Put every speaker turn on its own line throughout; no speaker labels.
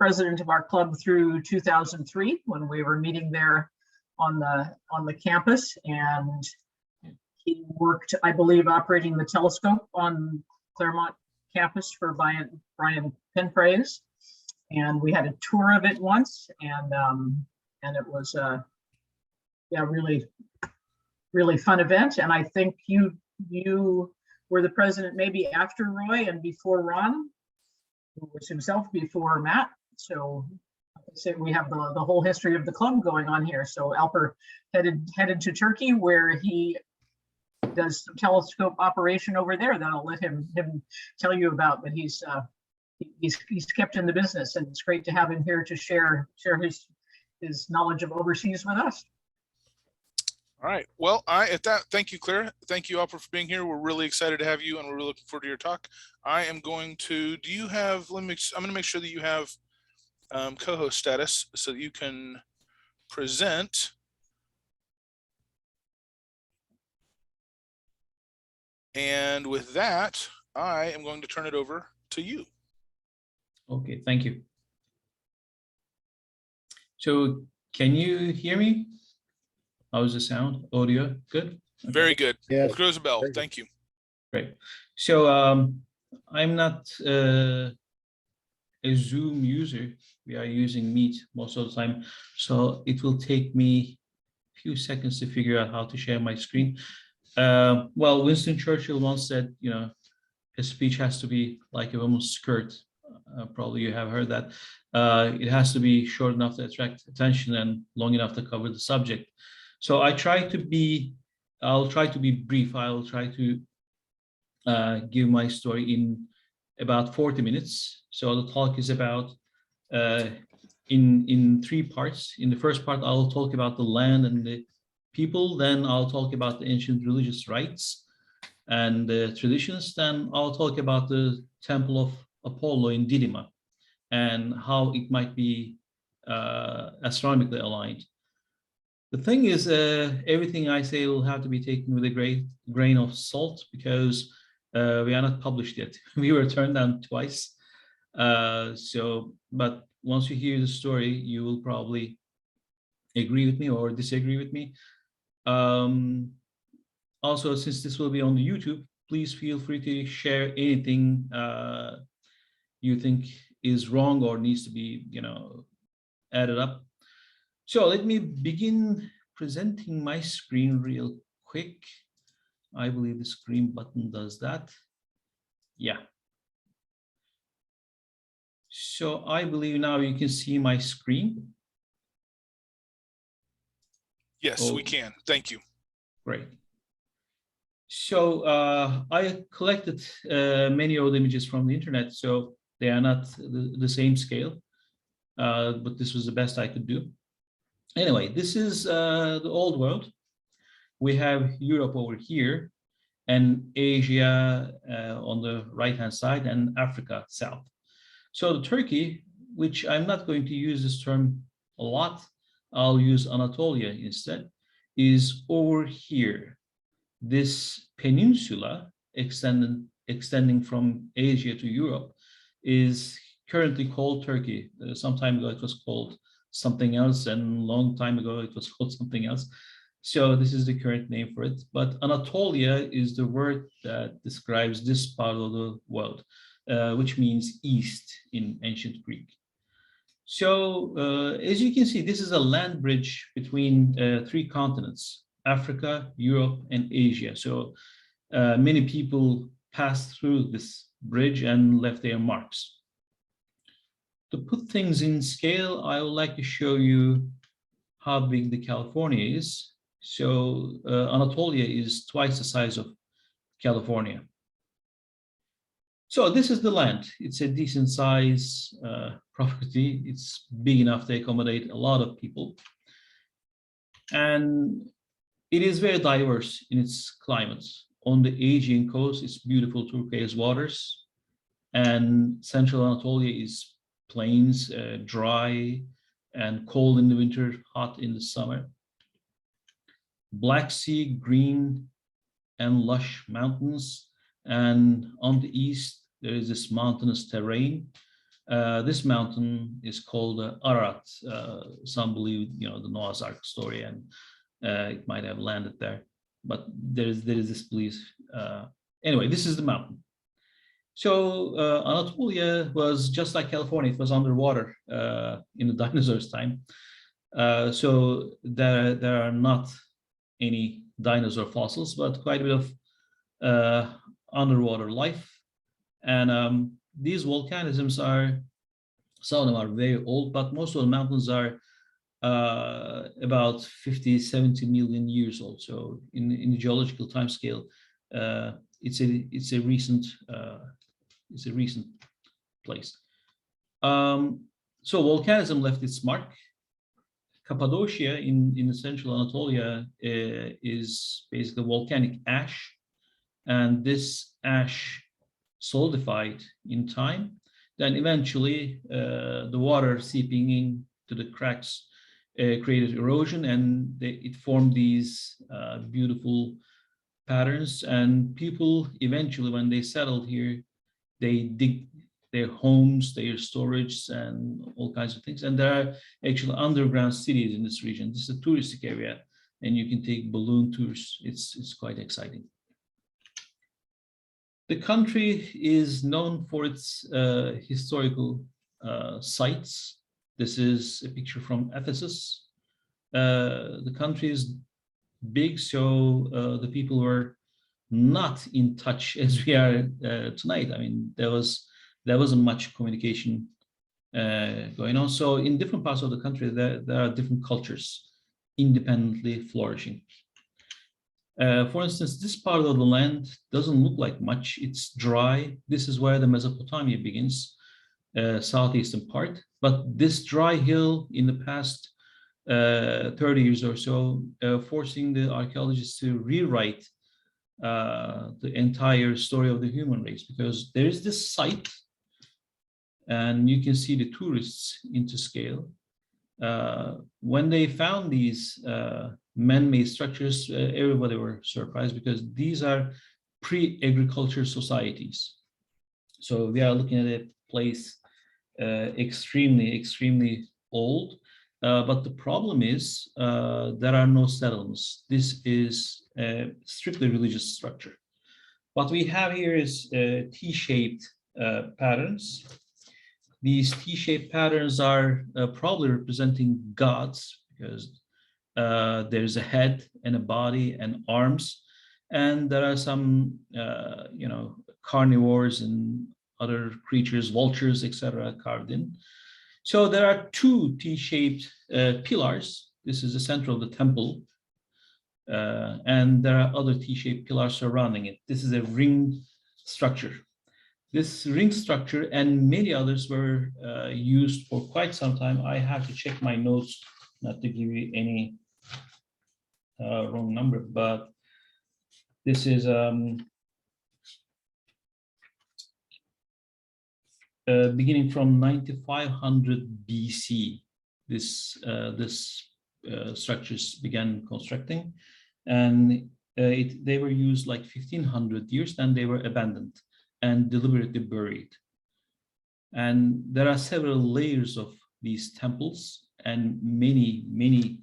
president of our club through 2003 when we were meeting there on the campus, and he worked, I believe, operating the telescope on Claremont campus for Brian Penpraise, and we had a tour of it once, and it was yeah, really fun event. And I think you were the president maybe after Roy and before Ron, who was himself before Matt. So like I said, we have the whole history of the club going on here. So Alper headed to Turkey, where he does some telescope operation over there that I'll let him tell you about. But he's kept in the business, and it's great to have him here to share his knowledge of overseas with us.
All right. Well, thank you, Claire. Thank you, Alper, for being here. We're really excited to have you, and we're really looking forward to your talk. I am going to, I'm going to make sure that you have co-host status so that you can present. And with that, I am going to turn it over to you.
Okay, thank you. So can you hear me? How's the sound? Audio? Good? Okay.
Very good.
Yes.
Close the bell. Thank you.
Great. So I'm not a Zoom user. We are using Meet most of the time. So it will take me a few seconds to figure out how to share my screen. Well, Winston Churchill once said, you know, a speech has to be like a woman's skirt. Probably you have heard that. It has to be short enough to attract attention and long enough to cover the subject. So I'll try to be brief. I'll try to give my story in about 40 minutes. So the talk is about in 3 parts. In the first part, I'll talk about the land and the people. Then I'll talk about the ancient religious rites and the traditions. Then I'll talk about the Temple of Apollo in Didyma and how it might be astronomically aligned. The thing is, everything I say will have to be taken with a great grain of salt because we are not published yet. We were turned down twice. But once you hear the story, you will probably agree with me or disagree with me. Also, since this will be on the YouTube, please feel free to share anything you think is wrong or needs to be, you know, added up. So let me begin presenting my screen real quick. I believe the screen button does that. Yeah. So I believe now you can see my screen.
Yes, we can. Thank you.
Great. So I collected many old images from the internet, so they are not the same scale, but this was the best I could do. Anyway, this is the old world. We have Europe over here and Asia on the right-hand side and Africa south. So the Turkey, which I'm not going to use this term a lot, I'll use Anatolia instead, is over here. This peninsula extending from Asia to Europe is currently called Turkey. Some time ago it was called something else, and a long time ago it was called something else. So this is the current name for it. But Anatolia is the word that describes this part of the world, which means east in ancient Greek. So as you can see, this is a land bridge between 3 continents, Africa, Europe, and Asia. So many people passed through this bridge and left their marks. To put things in scale, I would like to show you how big the California is. So Anatolia is twice the size of California. So this is the land. It's a decent size property. It's big enough to accommodate a lot of people. And it is very diverse in its climate. On the Aegean coast, it's beautiful turquoise waters. And central Anatolia is plains, dry and cold in the winter, hot in the summer. Black Sea, green and lush mountains. And on the east, there is this mountainous terrain. This mountain is called Ararat. Some believe, the Noah's Ark story, and it might have landed there. But there is this belief. Anyway, this is the mountain. So Anatolia was just like California. It was underwater in the dinosaurs' time. So there are not any dinosaur fossils, but quite a bit of underwater life. And these volcanisms some of them are very old, but most of the mountains are about 50, 70 million years old. So in the geological time scale, it's a recent place. So volcanism left its mark. Cappadocia in central Anatolia is basically volcanic ash, and this ash solidified in time. Then eventually the water seeping into the cracks created erosion, and it formed these beautiful patterns. And people eventually, when they settled here, they dig their homes, their storage, and all kinds of things. And there are actually underground cities in this region. This is a touristic area, and you can take balloon tours. It's quite exciting. The country is known for its historical sites. This is a picture from Ephesus. The country is big, so the people were not in touch as we are tonight. I mean, there wasn't much communication going on. So in different parts of the country, there are different cultures independently flourishing. For instance, this part of the land doesn't look like much. It's dry. This is where the Mesopotamia begins, southeastern part. But this dry hill in the past 30 years or so, forcing the archaeologists to rewrite the entire story of the human race, because there is this site, and you can see the tourists into scale. When they found these man-made structures, everybody were surprised, because these are pre-agriculture societies. So we are looking at a place extremely old. But the problem is there are no settlements. This is a strictly religious structure. What we have here is T-shaped patterns. These T-shaped patterns are probably representing gods, because there's a head and a body and arms, and there are some carnivores and other creatures, vultures, etc., carved in. So there are two T-shaped pillars. This is the center of the temple, and there are other T-shaped pillars surrounding it. This is a ring structure. This ring structure and many others were used for quite some time. I have to check my notes not to give you any wrong number, but this is beginning from 9500 BC. This structures began constructing, and they were used like 1500 years, then they were abandoned and deliberately buried. And there are several layers of these temples and many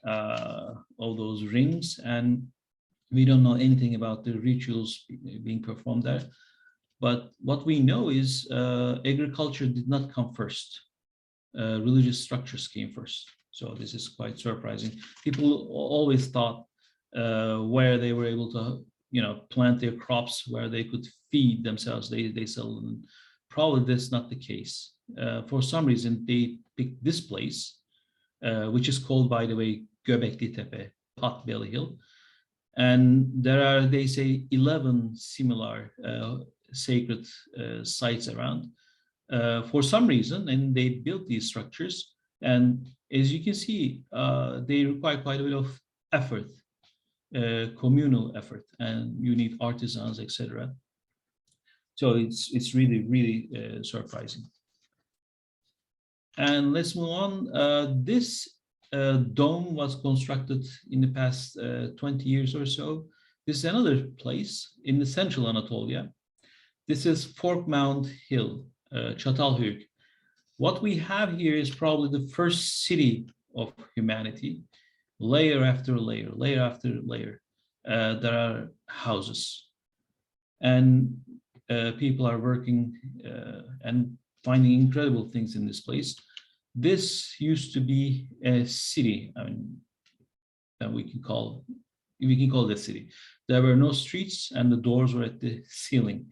of those rings, and we don't know anything about the rituals being performed there. But what we know is agriculture did not come first. Religious structures came first. So this is quite surprising. People always thought where they were able to plant their crops, where they could feed themselves, they sell them. Probably that's not the case. For some reason, they picked this place, which is called, by the way, Göbekli Tepe, Pot Belly Hill. And there are, they say, 11 similar sacred sites around for some reason, and they built these structures. And as you can see, they require quite a bit of effort, communal effort, and you need artisans, etc. So it's really surprising. And let's move on. This dome was constructed in the past 20 years or so. This is another place in the central Anatolia. This is Fork Mount Hill, Çatalhöyük. What we have here is probably the first city of humanity, layer after layer, layer after layer. There are houses, and people are working and finding incredible things in this place. This used to be a city. I mean, that we can call it a city. There were no streets, and the doors were at the ceiling.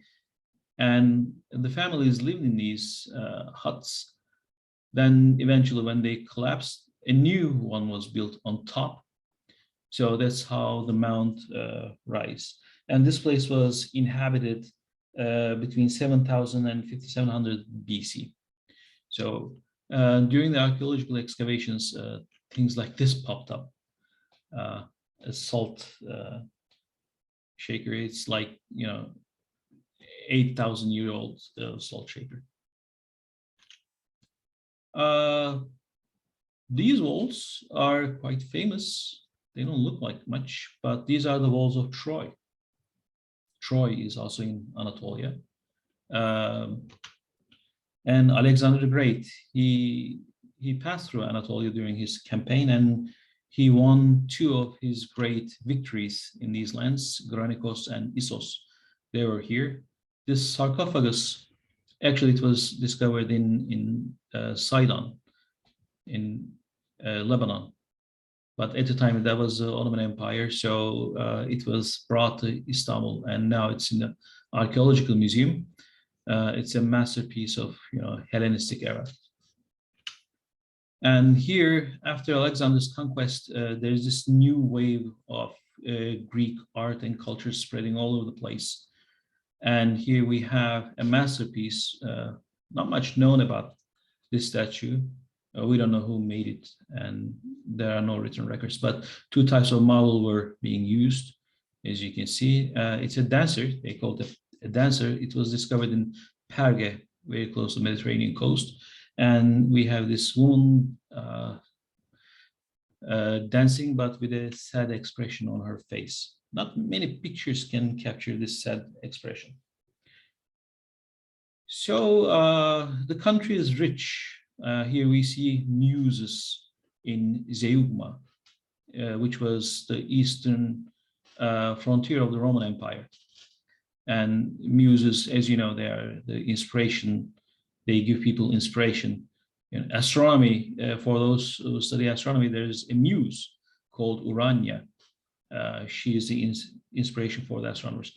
And the families lived in these huts. Then eventually, when they collapsed, a new one was built on top. So that's how the mount rise. And this place was inhabited between 7000 and 5700 BC. So during the archaeological excavations, things like this popped up. A salt shaker. It's like, 8,000-year-old salt shaker. These walls are quite famous. They don't look like much, but these are the walls of Troy. Troy is also in Anatolia. And Alexander the Great, he passed through Anatolia during his campaign, and he won two of his great victories in these lands, Granikos and Issos. They were here. This sarcophagus, actually, it was discovered in Sidon, in Lebanon. But at the time, that was the Ottoman Empire, so it was brought to Istanbul, and now it's in the Archaeological Museum. It's a masterpiece of Hellenistic era. And here, after Alexander's conquest, there's this new wave of Greek art and culture spreading all over the place. And here we have a masterpiece, not much known about this statue. We don't know who made it, and there are no written records, but two types of marble were being used, as you can see. It's a dancer, they called it a dancer. It was discovered in Perge, very close to the Mediterranean coast. And we have this woman dancing, but with a sad expression on her face. Not many pictures can capture this sad expression. So the country is rich. Here we see muses in Zeugma, which was the eastern frontier of the Roman Empire. And muses, as you know, they are the inspiration. They give people inspiration. In astronomy, for those who study astronomy, there's a muse called Urania. She is the inspiration for the astronomers.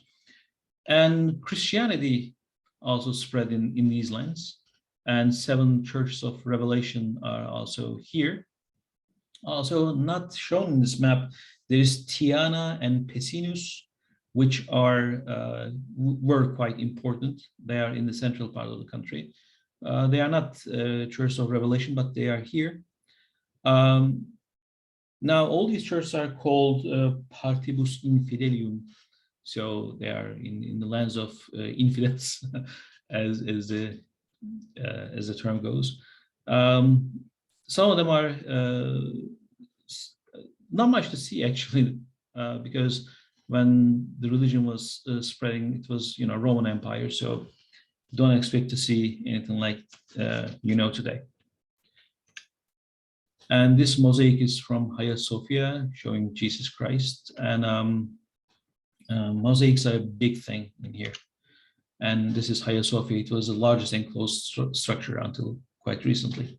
And Christianity also spread in these lands. And 7 churches of Revelation are also here. Also not shown in this map, there's Tiana and Pessinus, which were quite important. They are in the central part of the country. They are not churches of Revelation, but they are here. Now, all these churches are called Partibus Infidelium. So they are in the lands of infidels, as the term goes. Some of them are not much to see, actually, because when the religion was spreading, it was Roman Empire. So don't expect to see anything like today. And this mosaic is from Hagia Sophia, showing Jesus Christ. And mosaics are a big thing in here. And this is Hagia Sophia. It was the largest enclosed structure until quite recently.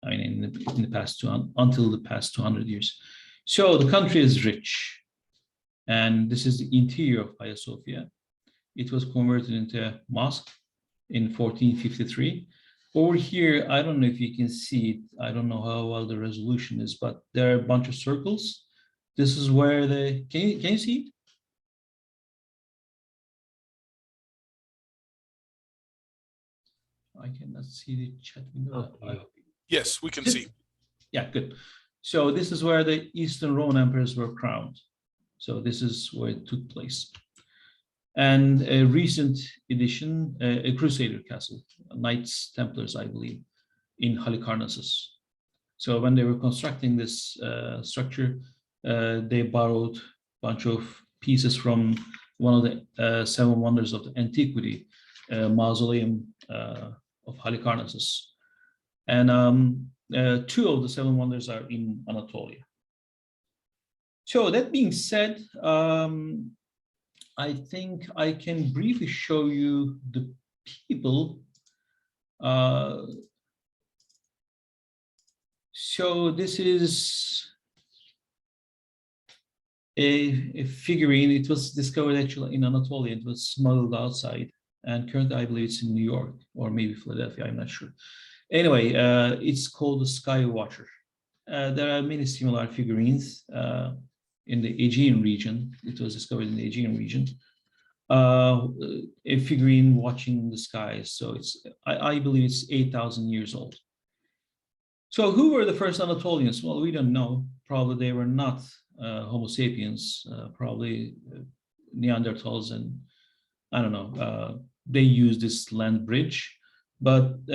I mean, in the past until the past 200 years. So the country is rich. And this is the interior of Hagia Sophia. It was converted into a mosque in 1453. Over here, I don't know if you can see it. I don't know how well the resolution is, but there are a bunch of circles. This is where can you see it? I cannot see the chat window.
Yes, we can see.
Yeah, good. So this is where the Eastern Roman emperors were crowned. So this is where it took place. And a recent addition, a Crusader castle, Knights Templars, I believe, in Halicarnassus. So when they were constructing this structure, they borrowed a bunch of pieces from one of the 7 wonders of the antiquity, mausoleum of Halicarnassus. And 2 of the 7 wonders are in Anatolia. So that being said, I think I can briefly show you the people. So this is a figurine. It was discovered actually in Anatolia. It was smuggled outside, and currently I believe it's in New York or maybe Philadelphia. I'm not sure. Anyway, it's called the Sky Watcher. There are many similar figurines in the Aegean region. It was discovered in the Aegean region. A figurine watching the skies. So I believe it's 8,000 years old. So who were the first Anatolians? Well, we don't know. Probably they were not Homo sapiens, probably Neanderthals, and I don't know. They used this land bridge, but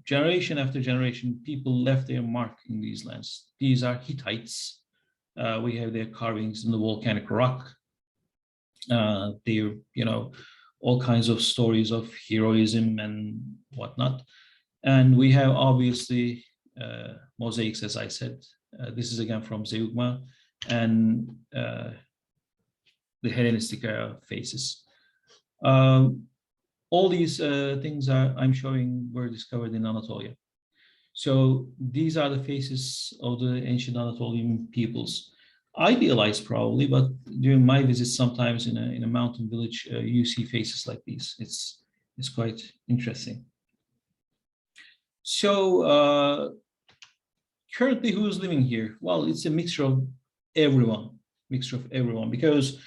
generation after generation, people left their mark in these lands. These are Hittites. We have their carvings in the volcanic rock. They're, all kinds of stories of heroism and whatnot. And we have obviously mosaics, as I said. This is again from Zeugma, and the Hellenistic era faces. All these things I'm showing were discovered in Anatolia. So these are the faces of the ancient Anatolian peoples. Idealized probably, but during my visits, sometimes in a mountain village, you see faces like these. It's quite interesting. So currently, who's living here? Well, it's a mixture of everyone, because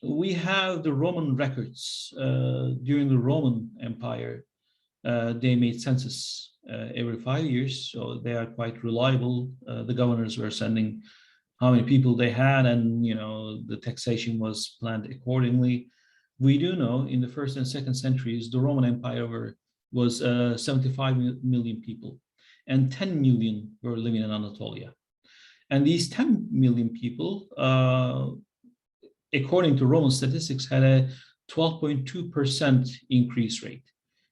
we have the Roman records. During the Roman Empire, they made census every 5 years, so they are quite reliable. The governors were sending how many people they had, and the taxation was planned accordingly. We do know in the 1st and 2nd centuries, the Roman Empire was 75 million people, and 10 million were living in Anatolia. And these 10 million people, according to Roman statistics, had a 12.2% increase rate.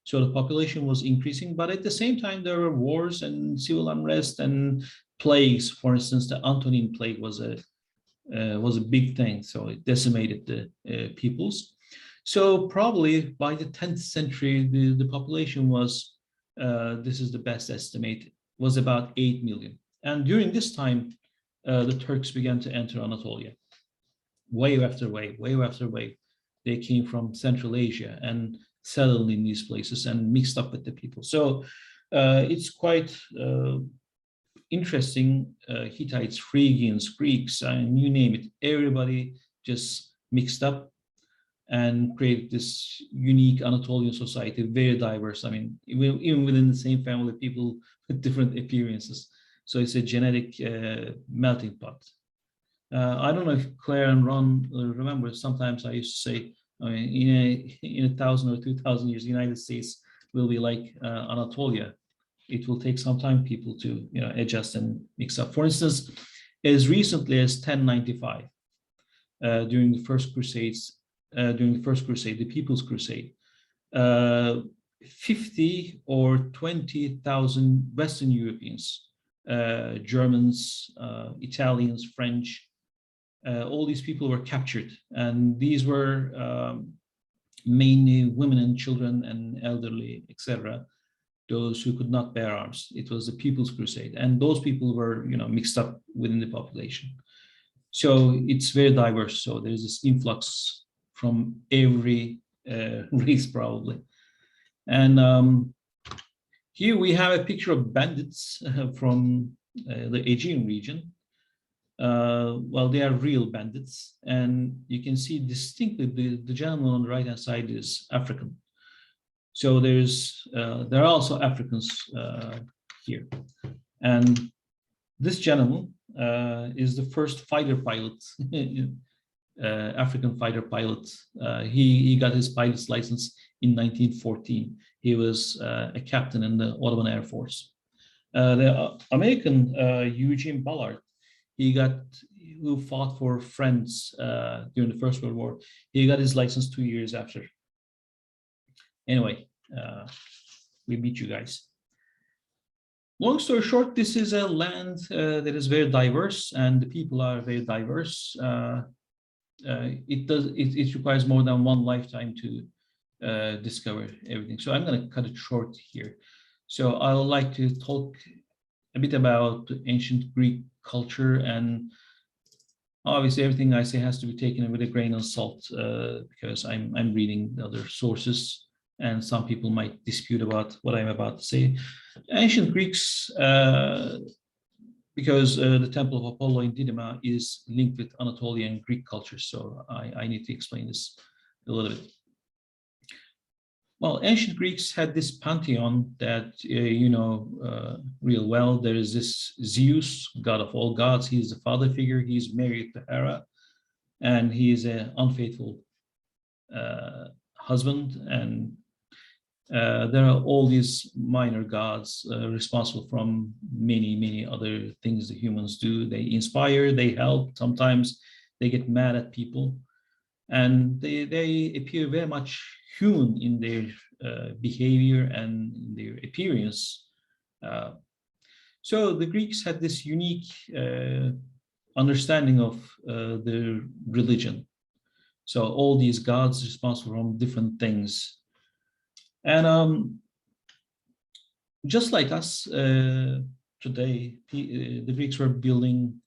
So the population was increasing, but at the same time, there were wars and civil unrest and plagues. For instance, the Antonine plague was a big thing, so it decimated the peoples. So probably by the 10th century, the population was, this is the best estimate, was about 8 million. And during this time, the Turks began to enter Anatolia. Wave after wave, wave after wave. They came from Central Asia and settled in these places and mixed up with the people. So it's quite interesting. Hittites, Phrygians, Greeks, and you name it, everybody just mixed up and created this unique Anatolian society, very diverse. I mean, even within the same family, people with different appearances. So it's a genetic melting pot. I don't know if Claire and Ron remember, sometimes I used to say, I mean, in 1,000 or 2,000 years, the United States will be like Anatolia. It will take some time people to adjust and mix up. For instance, as recently as 1095, during the First Crusades, the People's Crusade, 50 or 20,000 Western Europeans, Germans, Italians, French, all these people were captured, and these were mainly women and children and elderly, etc. Those who could not bear arms. It was the People's Crusade, and those people were, mixed up within the population. So it's very diverse. So there's this influx from every race, probably. And here we have a picture of bandits from the Aegean region. Well, they are real bandits, and you can see distinctly the gentleman on the right-hand side is African. So there are also Africans here, and this gentleman is the first fighter pilot, African fighter pilot. He got his pilot's license in 1914. He was a captain in the Ottoman Air Force. The American Eugene Ballard, who fought for France during the First World War. He got his license 2 years after. Anyway, we meet you guys. Long story short, this is a land that is very diverse, and the people are very diverse. It requires more than one lifetime to discover everything. So I'm going to cut it short here. So I would like to talk a bit about ancient Greek culture, and obviously everything I say has to be taken with a grain of salt because I'm reading the other sources, and some people might dispute about what I'm about to say. Ancient Greeks, because the Temple of Apollo in Didyma is linked with Anatolian Greek culture, so I need to explain this a little bit. Well, ancient Greeks had this pantheon that you know real well. There is this Zeus, god of all gods. He's the father figure. He's married to Hera, and he is an unfaithful husband. And there are all these minor gods responsible from many other things the humans do. They inspire, they help. Sometimes they get mad at people, and they appear very much human in their behavior and in their appearance. So the Greeks had this unique understanding of their religion. So all these gods responsible from different things. And just like us today, the Greeks were building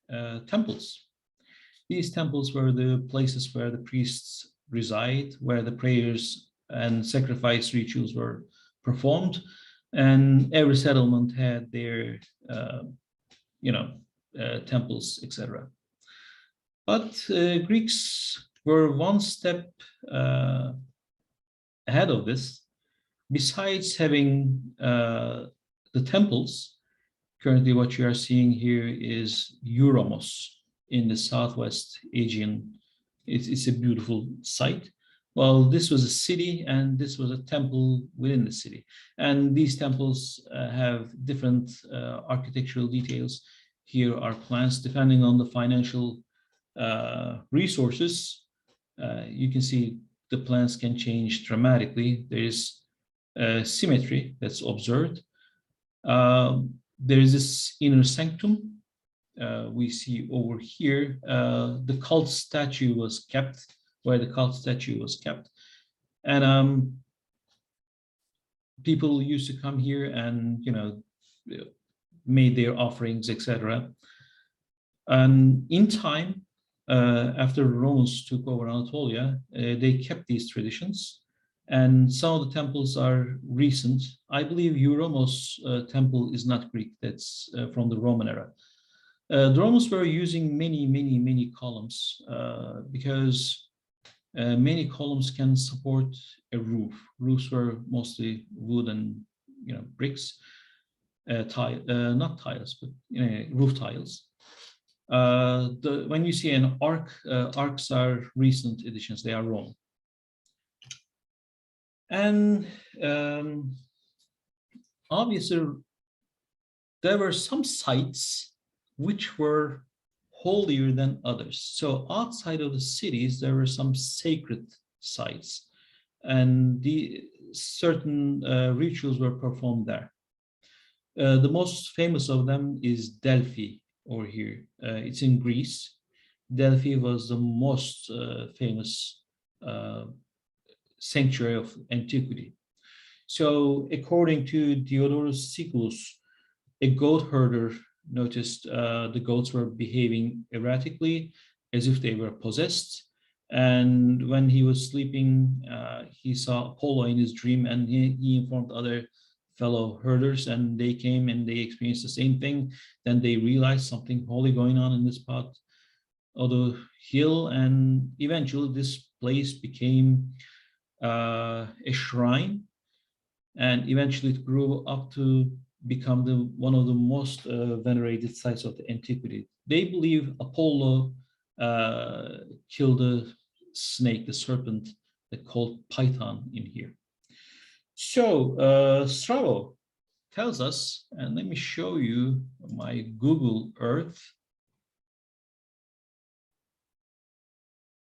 temples. These temples were the places where the priests reside, where the prayers and sacrifice rituals were performed, and every settlement had their, temples, etc. But Greeks were one step ahead of this. Besides having the temples, currently what you are seeing here is Euromos in the Southwest Aegean. It's a beautiful site. Well, this was a city, and this was a temple within the city. And these temples have different architectural details. Here are plans depending on the financial resources. You can see the plans can change dramatically. There is symmetry that's observed. There is this inner sanctum. We see over here, the cult statue was kept, where the cult statue was kept. And people used to come here and, made their offerings, etc. And in time, after the Romans took over Anatolia, they kept these traditions. And some of the temples are recent. I believe Euromos temple is not Greek, that's from the Roman era. The Romans were using many columns because many columns can support a roof. Roofs were mostly wood and bricks, not tiles, but roof tiles. When you see an arc, arcs are recent additions, they are Rome. And obviously, there were some sites which were holier than others. So outside of the cities, there were some sacred sites, and the certain rituals were performed there. The most famous of them is Delphi over here. It's in Greece. Delphi was the most famous sanctuary of antiquity. So according to Diodorus Siculus, a goat herder noticed the goats were behaving erratically, as if they were possessed. And when he was sleeping, he saw Apollo in his dream, and he informed other fellow herders, and they came and they experienced the same thing. Then they realized something holy going on in this part of the hill, and eventually this place became a shrine, and eventually it grew up to become one of the most venerated sites of the antiquity. They believe Apollo killed the snake, the serpent, that called Python in here. So Strabo tells us, and let me show you my Google Earth.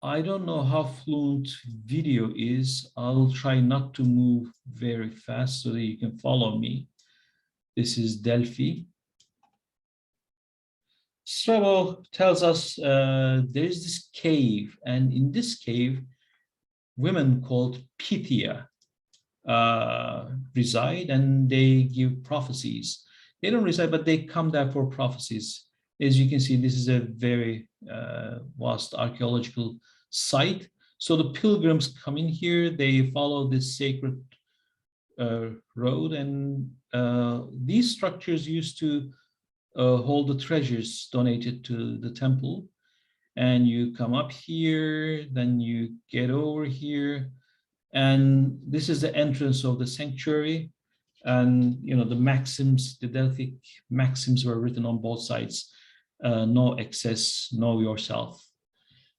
I don't know how fluent video is. I'll try not to move very fast so that you can follow me. This is Delphi. Strabo tells us there is this cave, and in this cave, women called Pythia reside, and they give prophecies. They don't reside, but they come there for prophecies. As you can see, this is a very vast archaeological site. So the pilgrims come in here, they follow this sacred road, and these structures used to hold the treasures donated to the temple. And you come up here, then you get over here, and this is the entrance of the sanctuary. And the maxims, the Delphic maxims were written on both sides: no excess, know yourself.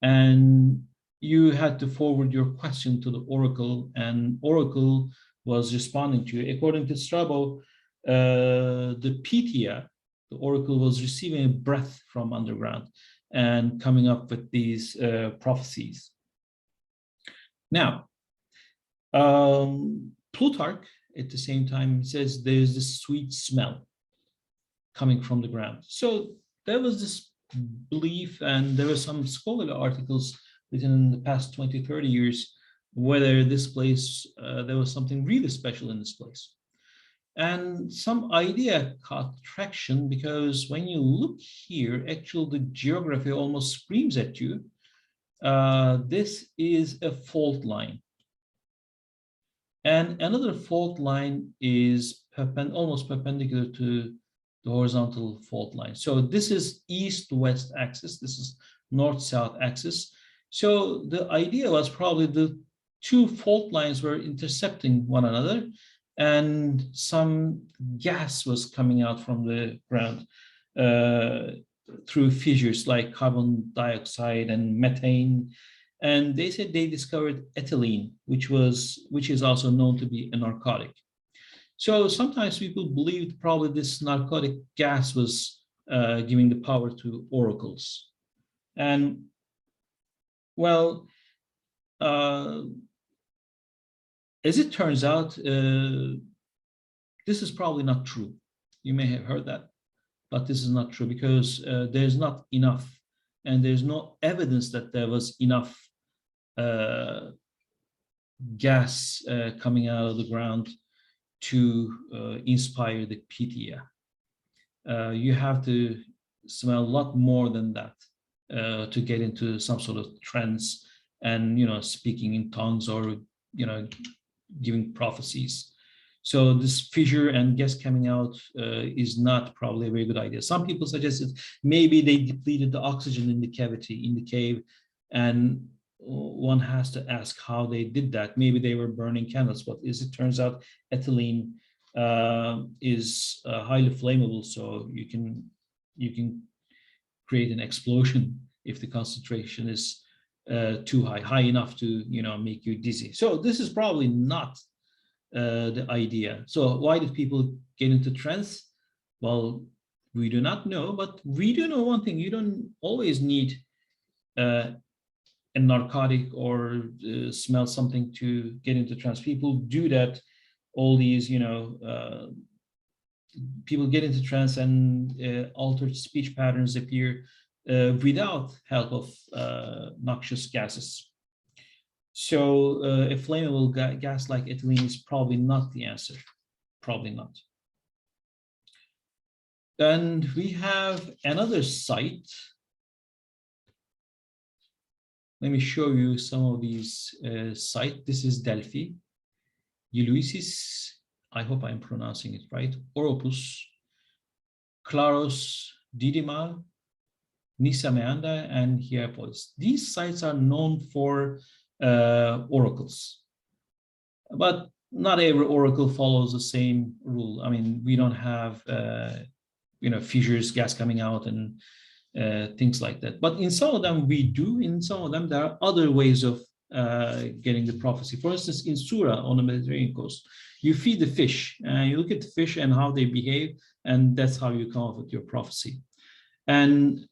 And you had to forward your question to the oracle, and oracle was responding to you. According to Strabo, the Pythia, the oracle, was receiving a breath from underground and coming up with these prophecies. Now, Plutarch, at the same time, says there's this sweet smell coming from the ground. So there was this belief, and there were some scholarly articles written in the past 20, 30 years, whether this place, there was something really special in this place. And some idea caught traction, because when you look here, actually the geography almost screams at you. This is a fault line. And another fault line is almost perpendicular to the horizontal fault line. So this is east-west axis. This is north-south axis. So the idea was probably the two fault lines were intercepting one another, and some gas was coming out from the ground through fissures like carbon dioxide and methane. And they said they discovered ethylene, which is also known to be a narcotic. So sometimes people believed probably this narcotic gas was giving the power to oracles. And well, as it turns out, this is probably not true. You may have heard that, but this is not true, because there's not enough, and there's no evidence that there was enough gas coming out of the ground to inspire the Pythia. You have to smell a lot more than that to get into some sort of trance and speaking in tongues or giving prophecies. So this fissure and gas coming out is not probably a very good idea. Some people suggested maybe they depleted the oxygen in the cavity, in the cave, and one has to ask how they did that. Maybe they were burning candles, but as it turns out, ethylene is highly flammable, so you can create an explosion if the concentration is too high enough to make you dizzy. So this is probably not the idea. So why did people get into trance? Well, we do not know, but we do know one thing: you don't always need a narcotic or smell something to get into trance. People do that. All these, people get into trance and altered speech patterns appear without help of noxious gases. So a flammable gas like ethylene is probably not the answer. Probably not. And we have another site. Let me show you some of these sites. This is Delphi, Eleusis, I hope I'm pronouncing it right, Oropus, Claros, Didyma, Nisa Meanda, and Hierapolis. These sites are known for oracles, but not every oracle follows the same rule. I mean, we don't have fissures, gas coming out, and things like that. But in some of them we do. In some of them there are other ways of getting the prophecy. For instance, in Sura on the Mediterranean coast, you feed the fish and you look at the fish and how they behave, and that's how you come up with your prophecy. And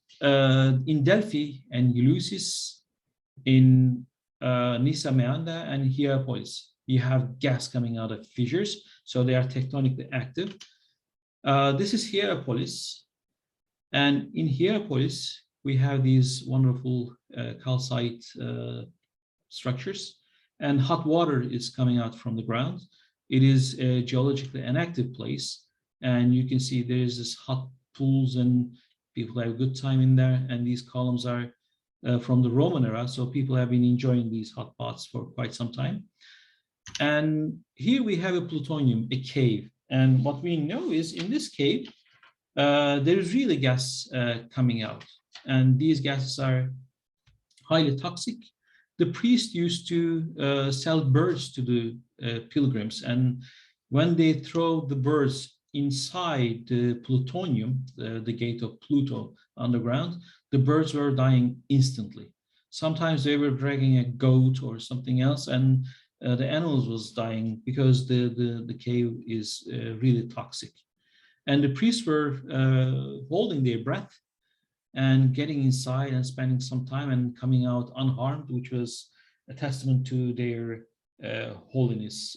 in Delphi and Eleusis, in Nisa Meanda and Hierapolis, you have gas coming out of fissures, so they are tectonically active. This is Hierapolis. And in Hierapolis, we have these wonderful calcite structures, and hot water is coming out from the ground. It is a geologically inactive place, and you can see there is this hot pools and people have a good time in there. And these columns are from the Roman era, so people have been enjoying these hot baths for quite some time. And here we have a plutonium, a cave. And what we know is in this cave, there is really gas coming out. And these gases are highly toxic. The priest used to sell birds to the pilgrims. And when they throw the birds inside the plutonium, the gate of Pluto underground, the birds were dying instantly. Sometimes they were dragging a goat or something else, and the animals was dying because the cave is really toxic. And the priests were holding their breath and getting inside and spending some time and coming out unharmed, which was a testament to their holiness,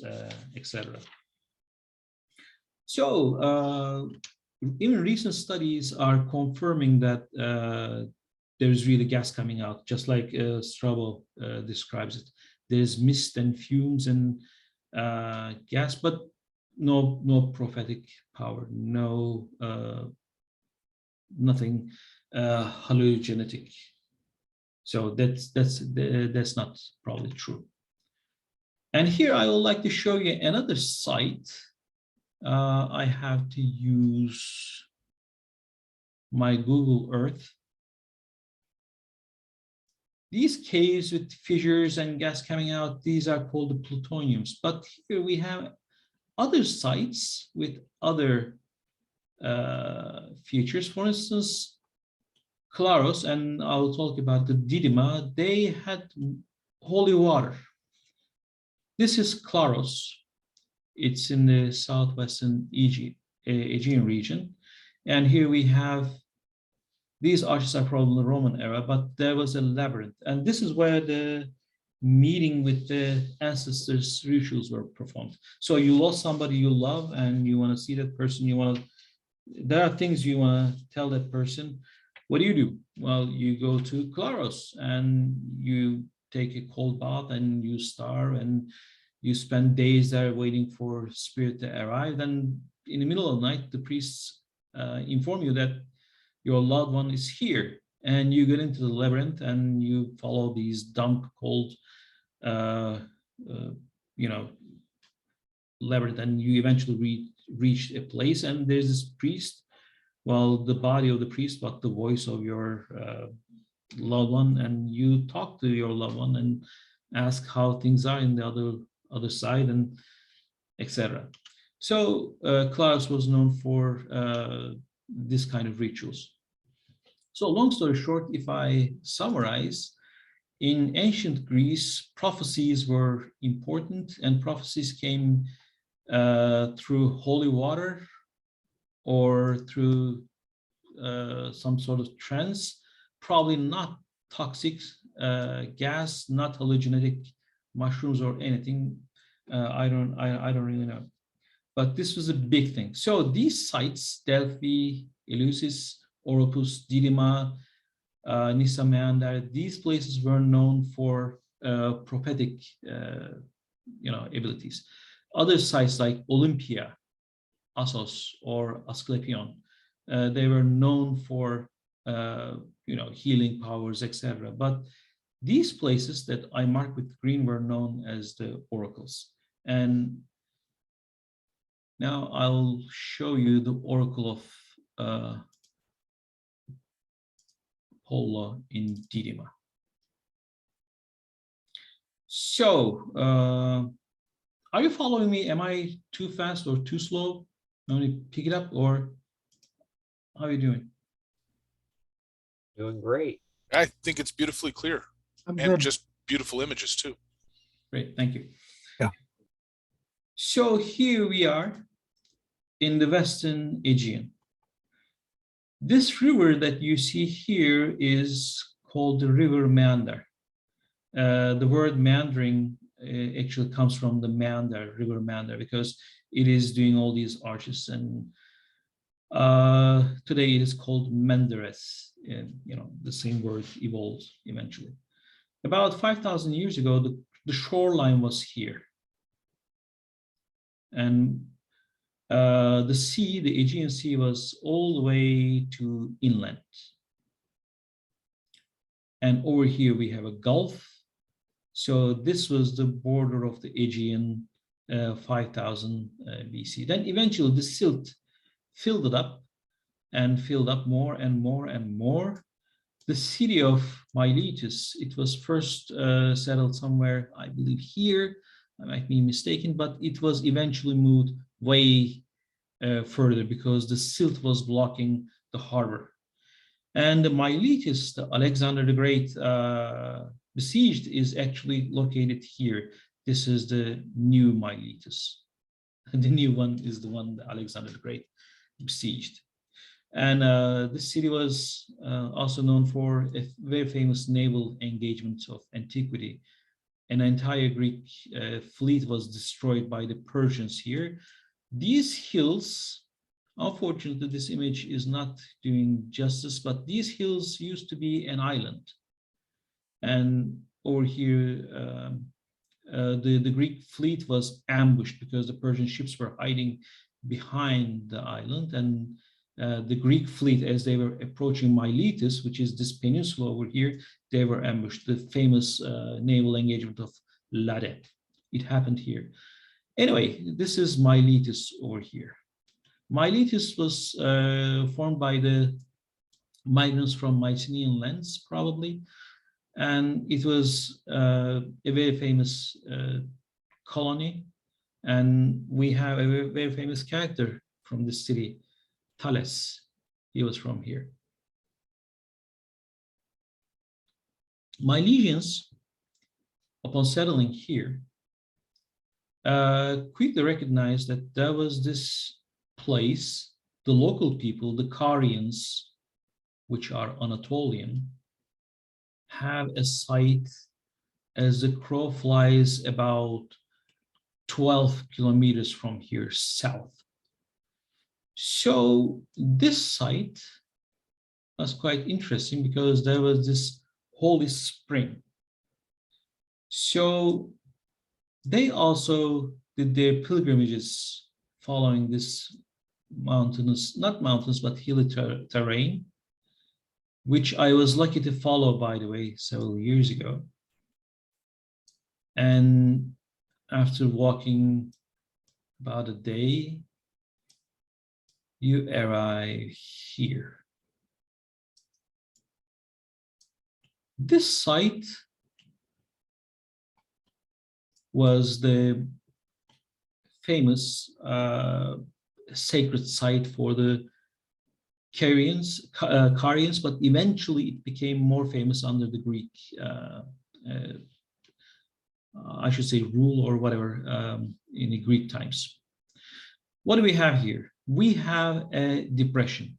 etc. So even recent studies are confirming that there's really gas coming out, just like Strabo describes it. There's mist and fumes and gas, but no prophetic power, no nothing hallucinogenic. So that's not probably true. And here I would like to show you another site. I have to use my Google Earth. These caves with fissures and gas coming out, these are called the plutoniums. But here we have other sites with other features. For instance, Claros, and I'll talk about the Didyma, they had holy water. This is Claros. It's in the southwestern Aegean region. And here we have, these arches are from the Roman era, but there was a labyrinth. And this is where the meeting with the ancestors rituals were performed. So you lost somebody you love and you want to see that person, there are things you want to tell that person. What do? Well, you go to Claros and you take a cold bath and you starve and you spend days there waiting for spirit to arrive. And in the middle of the night, the priests inform you that your loved one is here. And you get into the labyrinth and you follow these damp, cold, labyrinth, and you eventually reach a place, and there's this priest. Well, the body of the priest, but the voice of your loved one, and you talk to your loved one and ask how things are in the other side, and etc. So Claros was known for this kind of rituals. So long story short, if I summarize, in ancient Greece, prophecies were important, and prophecies came through holy water or through some sort of trance, probably not toxic gas, not hallucinogenic mushrooms or anything. I don't really know. But this was a big thing. So these sites, Delphi, Eleusis, Oropus, Didyma, Nisa Meander, these places were known for prophetic abilities. Other sites like Olympia, Assos, or Asclepion, they were known for healing powers, etc. But these places that I marked with green were known as the oracles. And now I'll show you the oracle of Apollo in Didyma. So, are you following me? Am I too fast or too slow? I'm going to pick it up, or how are you doing?
Doing great.
I think it's beautifully clear.
I'm
And
good.
just beautiful images too.
Great, thank you.
Yeah.
So here we are in the Western Aegean. This river that you see here is called the River Meander. The word meandering actually comes from the Meander, River Meander, because it is doing all these arches and Today it is called Menderes, and the same word evolved eventually. About 5,000 years ago, the shoreline was here. And the sea, the Aegean Sea, was all the way to inland. And over here we have a gulf. So this was the border of the Aegean 5,000 BC. Then eventually the silt filled it up and filled up more and more and more. The city of Miletus, it was first settled somewhere, I believe here, I might be mistaken, but it was eventually moved way further because the silt was blocking the harbor. And the Miletus, the Alexander the Great besieged, is actually located here. This is the new Miletus. The new one is the one that Alexander the Great besieged. And this city was also known for a very famous naval engagement of antiquity. An entire Greek fleet was destroyed by the Persians here. These hills, unfortunately, this image is not doing justice, but these hills used to be an island. And over here, the Greek fleet was ambushed because the Persian ships were hiding behind the island. And the Greek fleet, as they were approaching Miletus, which is this peninsula over here, they were ambushed. The famous naval engagement of Lade. It happened here. Anyway, this is Miletus over here. Miletus was formed by the migrants from Mycenaean lands, probably. And it was a very famous colony. And we have a very famous character from this city, Thales. He was from here. Milesians, upon settling here, quickly recognized that there was this place, the local people, the Carians, which are Anatolian, have a site as the crow flies about 12 kilometers from here south. So this site was quite interesting because there was this holy spring. So they also did their pilgrimages following this mountainous, not mountains, but hilly terrain, which I was lucky to follow, by the way, several years ago. And after walking about a day, you arrive here. This site was the famous sacred site for the Carians, but eventually it became more famous under the Greek, I should say, rule or whatever, in the Greek times. What do we have here? We have a depression,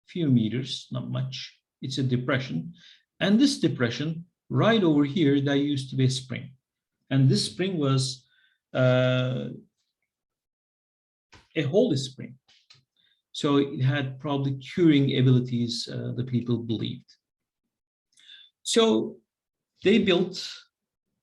few meters, not much. It's a depression. And this depression, right over here, there used to be a spring. And this spring was a holy spring. So it had probably curing abilities, the people believed. So they built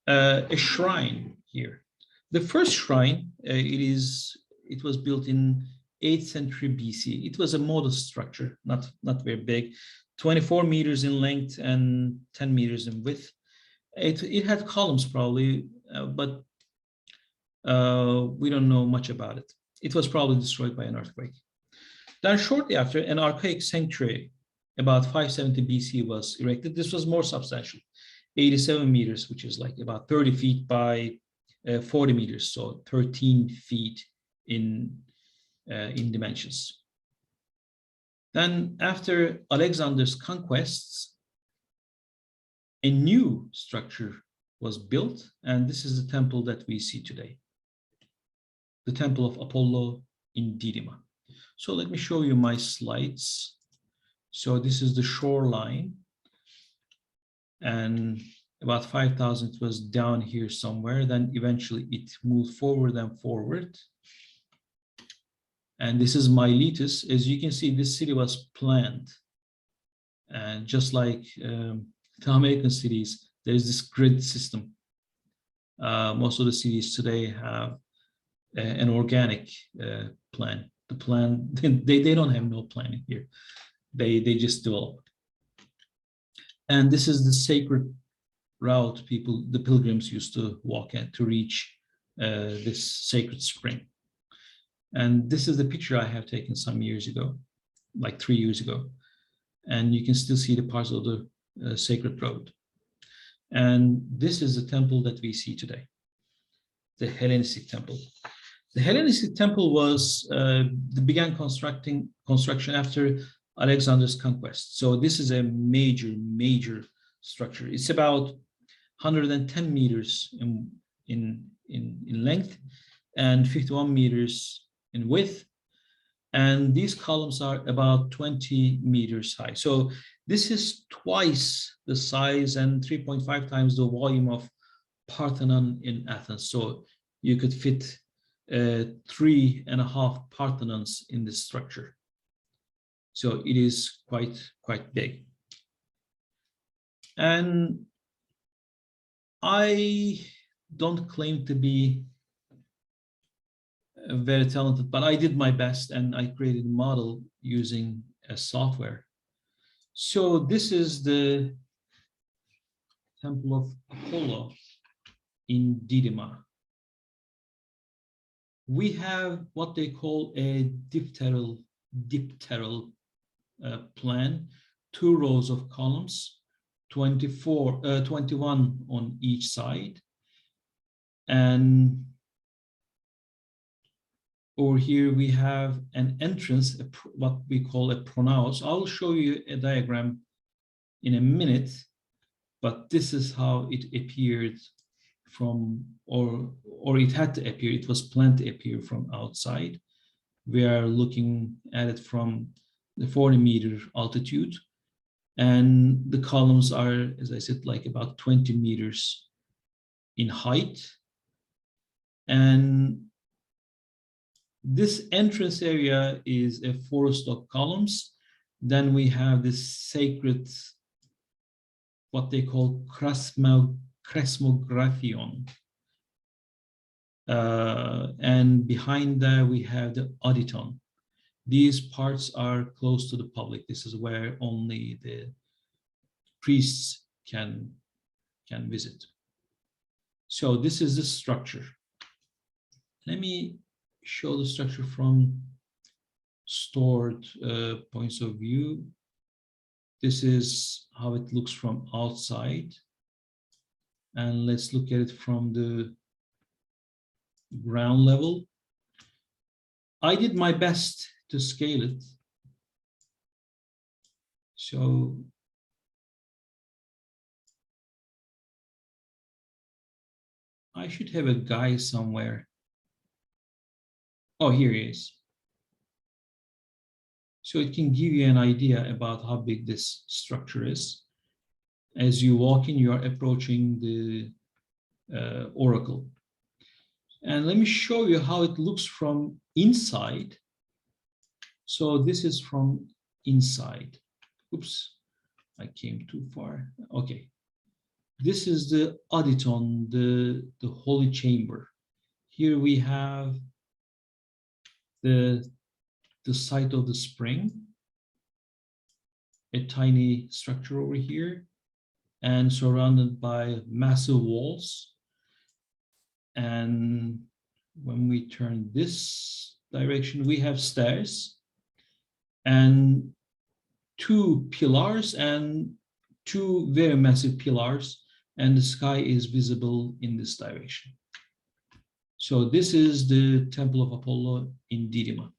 a shrine here. The first shrine, it was built in 8th century BC. It was a modest structure, not very big, 24 meters in length and 10 meters in width. It had columns probably, but we don't know much about it. It was probably destroyed by an earthquake. Then shortly after, an archaic sanctuary, about 570 BC, was erected. This was more substantial, 87 meters, which is like about 30 feet by 40 meters, so 13 feet in dimensions. Then after Alexander's conquests, a new structure was built, and this is the temple that we see today, the Temple of Apollo in Didyma. So let me show you my slides. So this is the shoreline, and about 5,000 was down here somewhere. Then eventually it moved forward and forward. And this is Miletus. As you can see, this city was planned. And just like the American cities, there is this grid system. Most of the cities today have an organic plan. The plan, they don't have no planning here. They just develop. And this is the sacred route the pilgrims used to walk at to reach this sacred spring. And this is the picture I have taken some years ago, like 3 years ago. And you can still see the parts of the sacred road. And this is the temple that we see today, the Hellenistic temple. The Hellenistic temple was began construction after Alexander's conquest. So this is a major structure. It's about 110 meters in length and 51 meters in width. And these columns are about 20 meters high. So this is twice the size and 3.5 times the volume of Parthenon in Athens. So you could fit 3.5 Parthenons in this structure. So it is quite big. And I don't claim to be very talented, but I did my best and I created a model using a software. So this is the Temple of Apollo in Didyma. We have what they call a dipteral plan, 2 rows of columns, 21 on each side. And over here we have an entrance, what we call a pronaos. I'll show you a diagram in a minute, but this is how it appeared from, or it had to appear, it was planned to appear from outside. We are looking at it from the 40-meter altitude, and the columns are, as I said, like about 20 meters in height. And this entrance area is a forest of columns. Then we have this sacred, what they call Kresmographion. And behind that we have the Auditon. These parts are close to the public. This is where only the priests can visit. So this is the structure. Let me show the structure from stored points of view. This is how it looks from outside. And let's look at it from the ground level. I did my best to scale it. So I should have a guy somewhere. Oh, here he is. So it can give you an idea about how big this structure is. As you walk in, you are approaching the oracle. And let me show you how it looks from inside. So this is from inside. Oops, I came too far. Okay. This is the Auditon, the holy chamber. Here we have the site of the spring, a tiny structure over here, and surrounded by massive walls. And when we turn this direction, we have stairs and 2 pillars and 2 very massive pillars, and the sky is visible in this direction. So this is the Temple of Apollo in Didyma.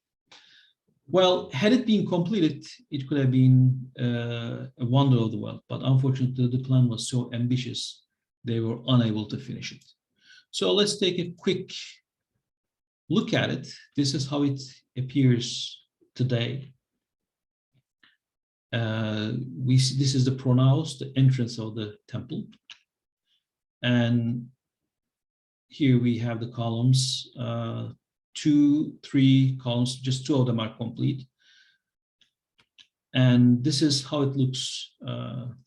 Well, had it been completed, it could have been a wonder of the world, but unfortunately the plan was so ambitious, they were unable to finish it. So let's take a quick look at it. This is how it appears today. We see this is the pronaos, the entrance of the temple. And here we have the columns 2, 3 columns, just 2 of them are complete. And this is how it looks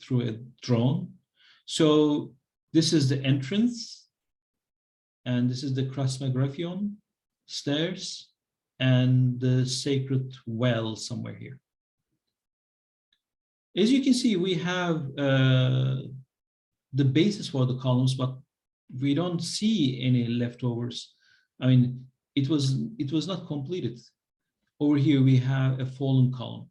through a drone. So this is the entrance, and this is the Krasmagraphion stairs, and the sacred well somewhere here. As you can see, we have the basis for the columns, but we don't see any leftovers. I mean, it was not completed. Over here, we have a fallen column.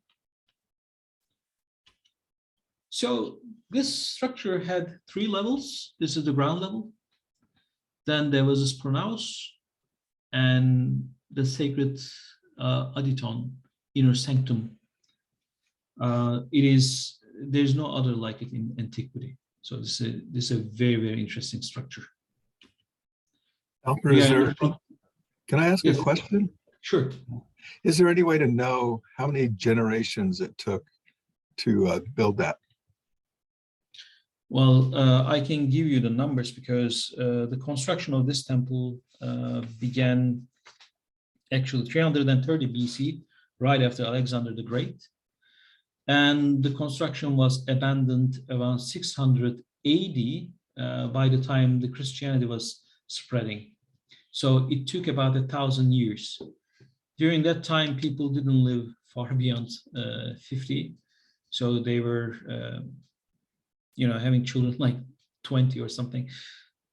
So this structure had 3 levels. This is the ground level. Then there was this pronaos and the sacred aditon, inner sanctum. There's no other like it in antiquity. So this is a very, very interesting structure.
Alper, can I ask
Yes.
a question?
Sure.
Is there any way to know how many generations it took to build that?
Well, I can give you the numbers because the construction of this temple began actually 330 BC, right after Alexander the Great. And the construction was abandoned around 600 AD by the time the Christianity was spreading. So it took about 1,000 years. During that time, people didn't live far beyond 50. So they were having children like 20 or something.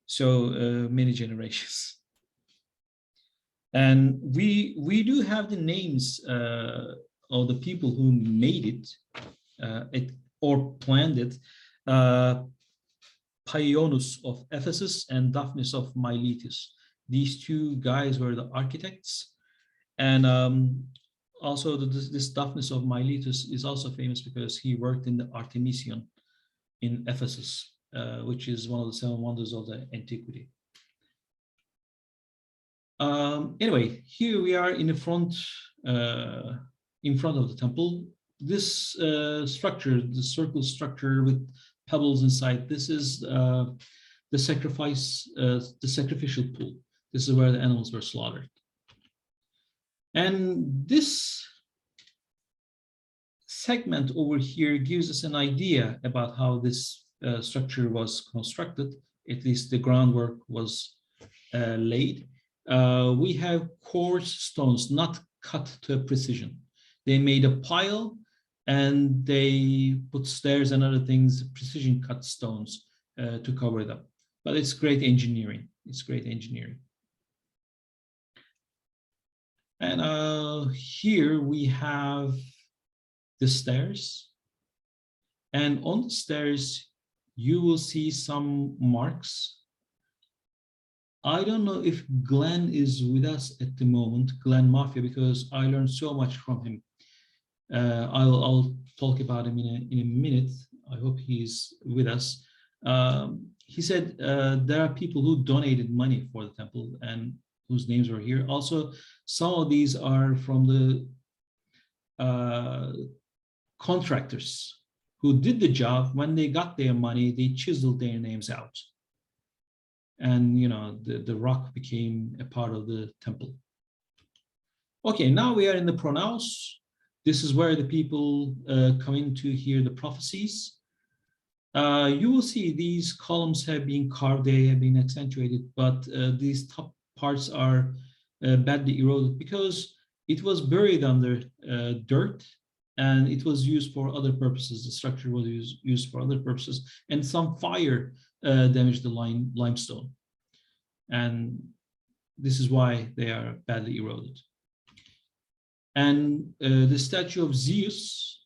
So many generations. And we do have the names of the people who made it or planned it. Paionus of Ephesus and Daphnis of Miletus. These 2 guys were the architects. And also this Daphnis of Miletus is also famous because he worked in the Artemision in Ephesus, which is one of the 7 wonders of the antiquity. Anyway, here we are in the front of the temple. This structure, the circle structure with pebbles inside, this is the sacrificial pool. This is where the animals were slaughtered. And this segment over here gives us an idea about how this structure was constructed. At least the groundwork was laid. We have coarse stones, not cut to a precision. They made a pile and they put stairs and other things, precision cut stones to cover them. But it's great engineering. It's great engineering. And here we have the stairs. And on the stairs, you will see some marks. I don't know if Glenn is with us at the moment, Glenn Mafia, because I learned so much from him. I'll talk about him in a minute. I hope he's with us. He said there are people who donated money for the temple and whose names are here. Also, some of these are from the contractors who did the job. When they got their money, they chiseled their names out. And the rock became a part of the temple. Okay, now we are in the pronaos. This is where the people come in to hear the prophecies. You will see these columns have been carved, they have been accentuated, but these top parts are badly eroded because it was buried under dirt and it was used for other purposes. The structure was used for other purposes, and some fire damaged the limestone. And this is why they are badly eroded. And the statue of Zeus,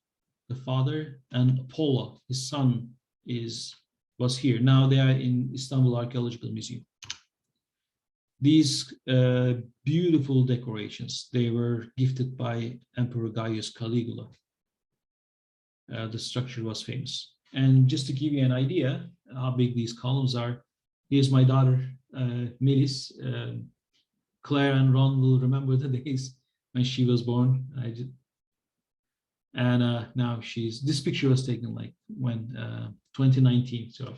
the father, and Apollo, his son, was here. Now they are in Istanbul Archaeological Museum. These beautiful decorations, they were gifted by Emperor Gaius Caligula. The structure was famous. And just to give you an idea how big these columns are, here's my daughter, Melis. Claire and Ron will remember the days when she was born. And now this picture was taken like when 2019, so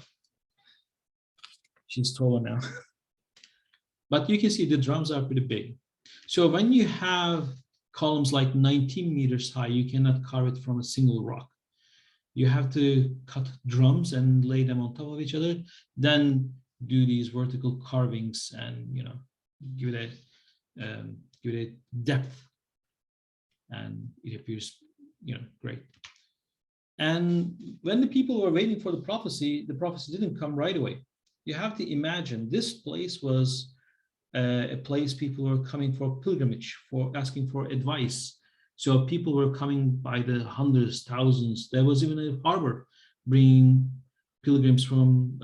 she's taller now. But you can see the drums are pretty big. So when you have columns like 19 meters high, you cannot carve it from a single rock. You have to cut drums and lay them on top of each other, then do these vertical carvings and, you know, give it a depth, and it appears, you know, great. And when the people were waiting for the prophecy didn't come right away. You have to imagine this place was a place people were coming for pilgrimage, for asking for advice. So people were coming by the hundreds, thousands. There was even a harbor bringing pilgrims from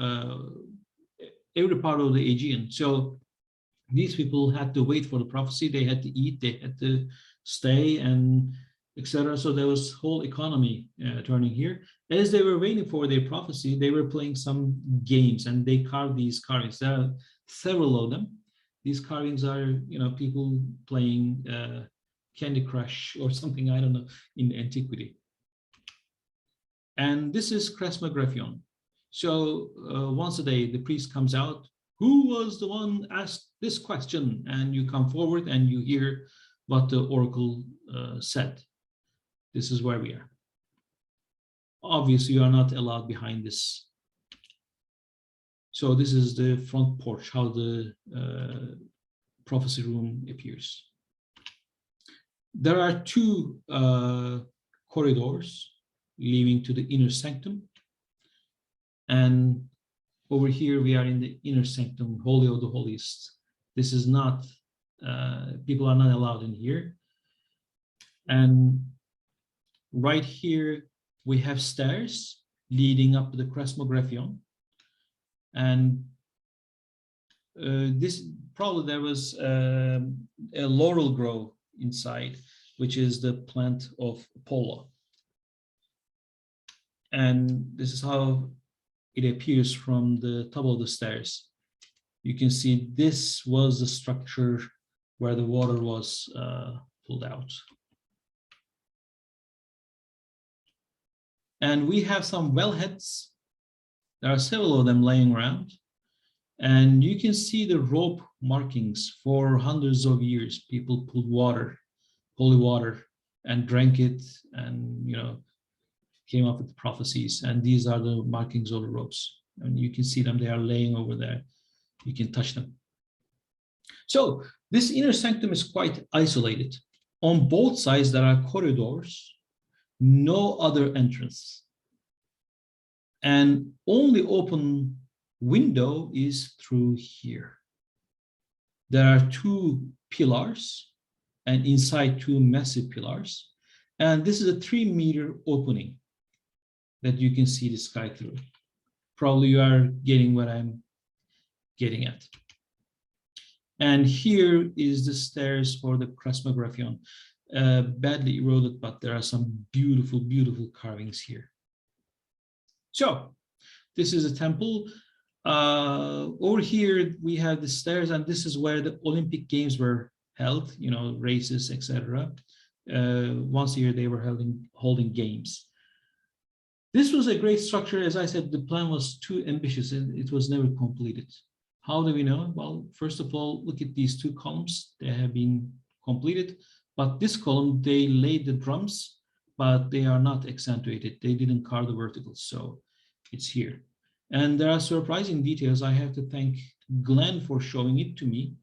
every part of the Aegean. So these people had to wait for the prophecy. They had to eat, they had to stay, and etc. So there was whole economy turning here. As they were waiting for their prophecy, they were playing some games, and they carved these carvings. There are several of them. These carvings are, you know, people playing Candy Crush or something, I don't know, in antiquity. And this is Kresmographion. So once a day, the priest comes out. Who was the one asked this question? And you come forward and you hear what the oracle said. This is where we are. Obviously, you are not allowed behind this. So this is the front porch, how the prophecy room appears. There are two corridors leading to the inner sanctum. And over here, we are in the inner sanctum, Holy of the Holiest. This is not, people are not allowed in here. And right here, we have stairs leading up to the Kresmographion. And this probably there was a laurel grove inside, which is the plant of Apollo. And this is how it appears from the top of the stairs. You can see this was the structure where the water was pulled out. And we have some wellheads. There are several of them laying around. And you can see the rope markings. For hundreds of years, people pulled water, holy water, and drank it, and, you know, came up with prophecies. And these are the markings of the ropes. And you can see them, they are laying over there. You can touch them. So this inner sanctum is quite isolated. On both sides, there are corridors, no other entrance. And only open window is through here. There are two pillars, and inside two massive pillars. And this is a 3-meter opening that you can see the sky through. Probably you are getting what I'm getting at. And here is the stairs for the Kresmographion. Badly eroded, but there are some beautiful, beautiful carvings here. So this is a temple. Over here, we have the stairs, and this is where the Olympic Games were held, you know, races, etc. Once a year, they were holding games. This was a great structure. As I said, the plan was too ambitious and it was never completed. How do we know? Well, first of all, look at these two columns. They have been completed, but this column, they laid the drums, but they are not accentuated. They didn't carve the verticals, so it's here. And there are surprising details. I have to thank Glenn for showing it to me.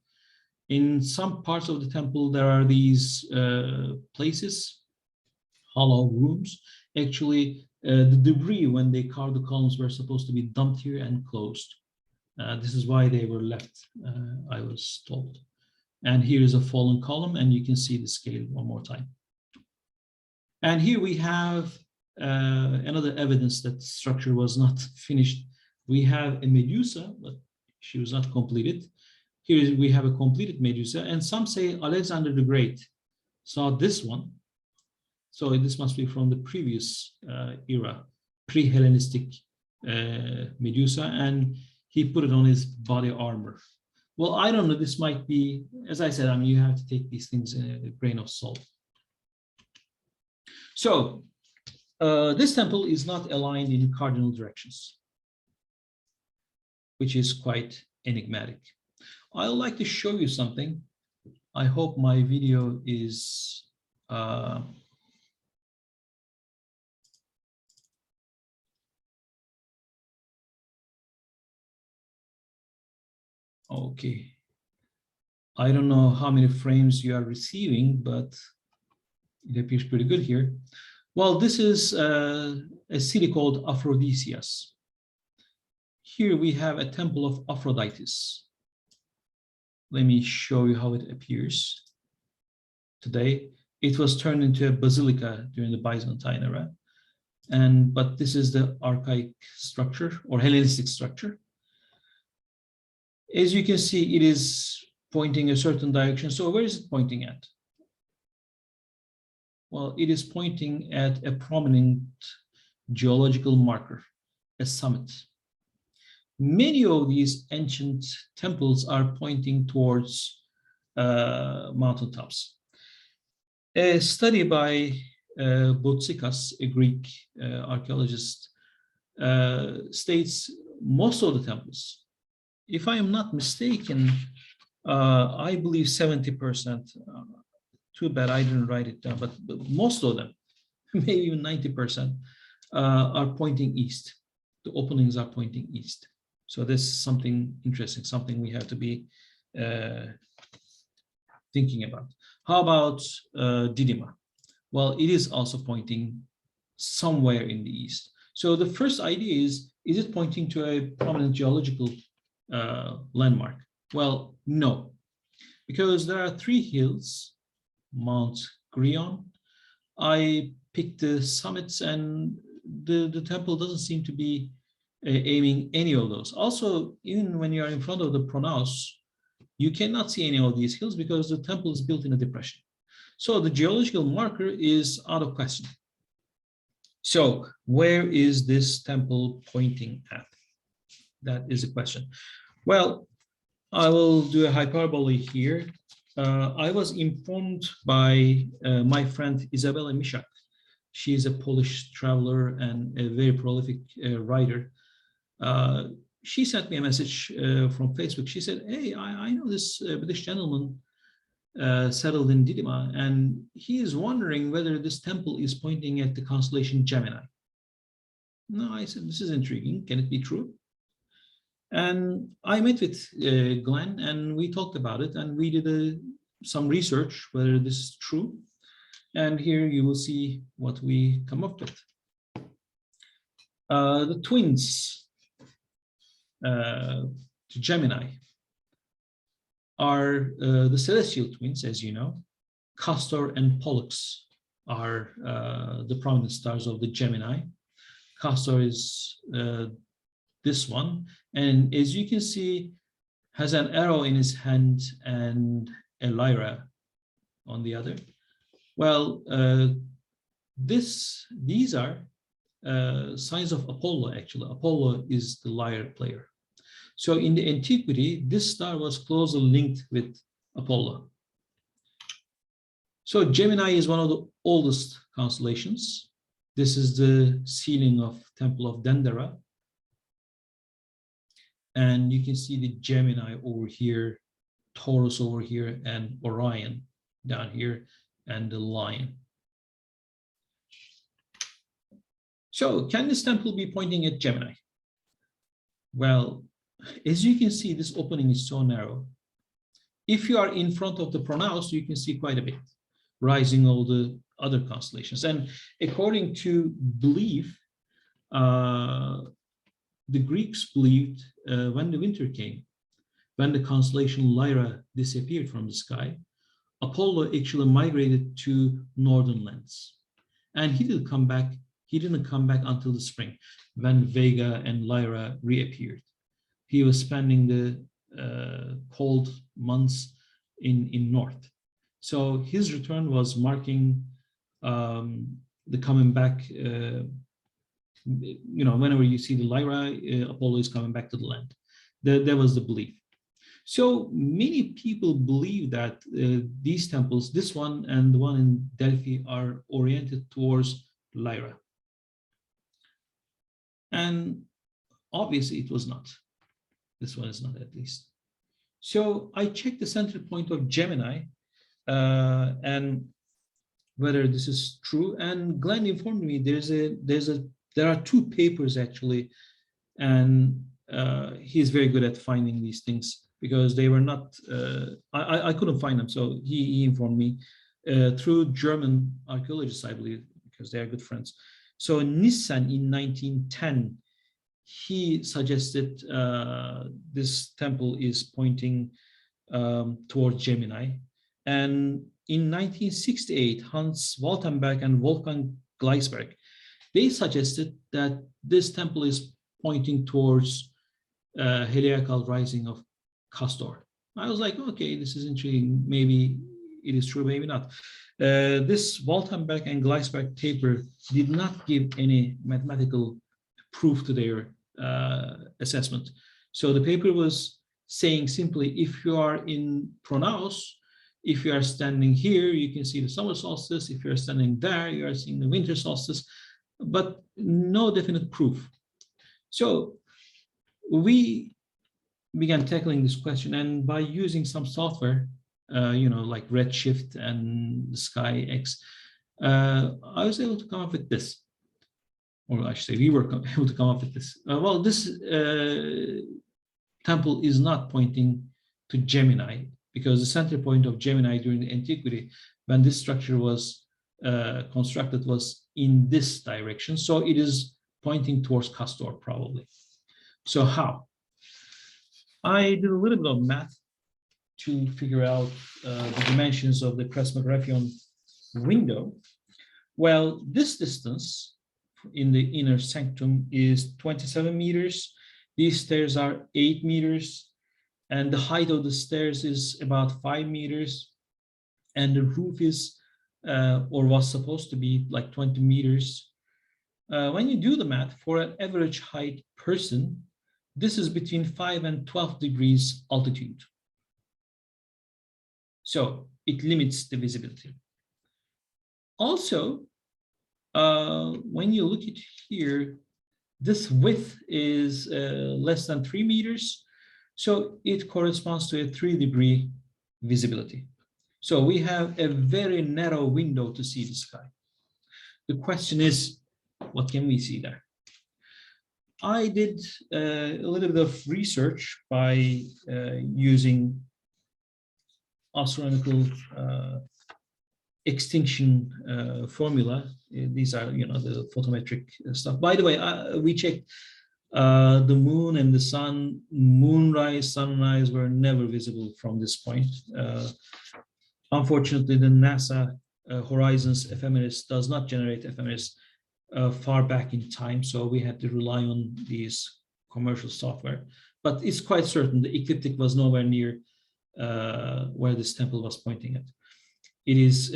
In some parts of the temple, there are these places, hollow rooms. Actually, the debris when they carved the columns were supposed to be dumped here and closed. This is why they were left, I was told. And here is a fallen column, and you can see the scale one more time. And here we have another evidence that the structure was not finished. We have a Medusa, but she was not completed. Here we have a completed Medusa, and some say Alexander the Great saw this one. So this must be from the previous era, pre-Hellenistic Medusa, and he put it on his body armor. Well, I don't know, this might be, as I said, I mean, you have to take these things in a grain of salt. So this temple is not aligned in cardinal directions, which is quite enigmatic. I would like to show you something. I hope my video is okay. I don't know how many frames you are receiving, but it appears pretty good here. Well, this is a city called Aphrodisias. Here we have a temple of Aphrodites. Let me show you how it appears today. It was turned into a basilica during the Byzantine era. But this is the archaic structure or Hellenistic structure. As you can see, it is pointing a certain direction. So where is it pointing at? Well, it is pointing at a prominent geological marker, a summit. Many of these ancient temples are pointing towards mountaintops. A study by Boutsikas, a Greek archaeologist, states most of the temples, if I am not mistaken, I believe 70%, too bad I didn't write it down, but most of them, maybe even 90%, are pointing east. The openings are pointing east. So this is something interesting, something we have to be thinking about. How about Didyma? Well, it is also pointing somewhere in the east. So the first idea is it pointing to a prominent geological landmark? Well, no, because there are three hills, Mount Grion. I picked the summits and the temple doesn't seem to be aiming any of those. Also, even when you are in front of the pronaos, you cannot see any of these hills because the temple is built in a depression. So the geological marker is out of question. So where is this temple pointing at? That is a question. Well, I will do a hyperbole here. I was informed by my friend Izabela Mishak. She is a Polish traveler and a very prolific writer. She sent me a message from Facebook. She said, hey, I know this British gentleman settled in Didyma, and he is wondering whether this temple is pointing at the constellation Gemini. No, I said, this is intriguing. Can it be true? And I met with Glenn and we talked about it and we did some research whether this is true. And here you will see what we come up with. The twins to Gemini are the celestial twins, as you know. Castor and Pollux are the prominent stars of the Gemini. Castor is this one, and as you can see, has an arrow in his hand and a lyra on the other. Well, these are signs of Apollo, actually. Apollo is the lyre player. So in the antiquity, this star was closely linked with Apollo. So Gemini is one of the oldest constellations. This is the ceiling of Temple of Dendera. And you can see the Gemini over here, Taurus over here, and Orion down here, and the Lion. So can this temple be pointing at Gemini? Well, as you can see, this opening is so narrow. If you are in front of the pronaos, you can see quite a bit, rising all the other constellations. And according to belief, the Greeks believed when the winter came, when the constellation Lyra disappeared from the sky, Apollo actually migrated to northern lands. And he didn't come back until the spring, when Vega and Lyra reappeared. He was spending the cold months in north. So his return was marking the coming back. Whenever you see the Lyra, Apollo is coming back to the land. That was the belief. So many people believe that these temples, this one and the one in Delphi, are oriented towards Lyra. And obviously it was not. This one is not, at least. So I checked the center point of Gemini, and whether this is true. And Glenn informed me there are two papers actually, and he's very good at finding these things because they were not. I couldn't find them, so he informed me through German archaeologists, I believe, because they are good friends. So Nissen in 1910, he suggested this temple is pointing towards Gemini. And in 1968, Hans Waltenberg and Wolfgang Gleisberg, they suggested that this temple is pointing towards heliacal rising of Castor. I was like, okay, this is intriguing. Maybe it is true, maybe not. This Waltenberg and Gleisberg paper did not give any mathematical proof to their assessment. So the paper was saying simply, if you are in Pronaos, if you are standing here, you can see the summer solstice. If you're standing there, you are seeing the winter solstice, but no definite proof. So we began tackling this question, and by using some software, like Redshift and SkyX, I was able to come up with this. Or I should say, we were able to come up with this. Well, this temple is not pointing to Gemini, because the center point of Gemini during the antiquity, when this structure was constructed, was in this direction. So it is pointing towards Castor, probably. So how? I did a little bit of math to figure out the dimensions of the Crescimographion window. Well, this distance in the inner sanctum is 27 meters. These stairs are 8 meters. And the height of the stairs is about 5 meters. And the roof is, or was supposed to be, like 20 meters. When you do the math, for an average height person, this is between 5 and 12 degrees altitude. So it limits the visibility. Also, when you look at here, this width is less than 3 meters. So it corresponds to a 3-degree visibility. So we have a very narrow window to see the sky. The question is, what can we see there? I did a little bit of research by using astronomical extinction formula. These are, the photometric stuff. By the way, we checked the moon and the sun. Moonrise, sunrise were never visible from this point. Unfortunately, the NASA Horizons ephemeris does not generate ephemeris far back in time, so we had to rely on these commercial software. But it's quite certain the ecliptic was nowhere near where this temple was pointing at. It is,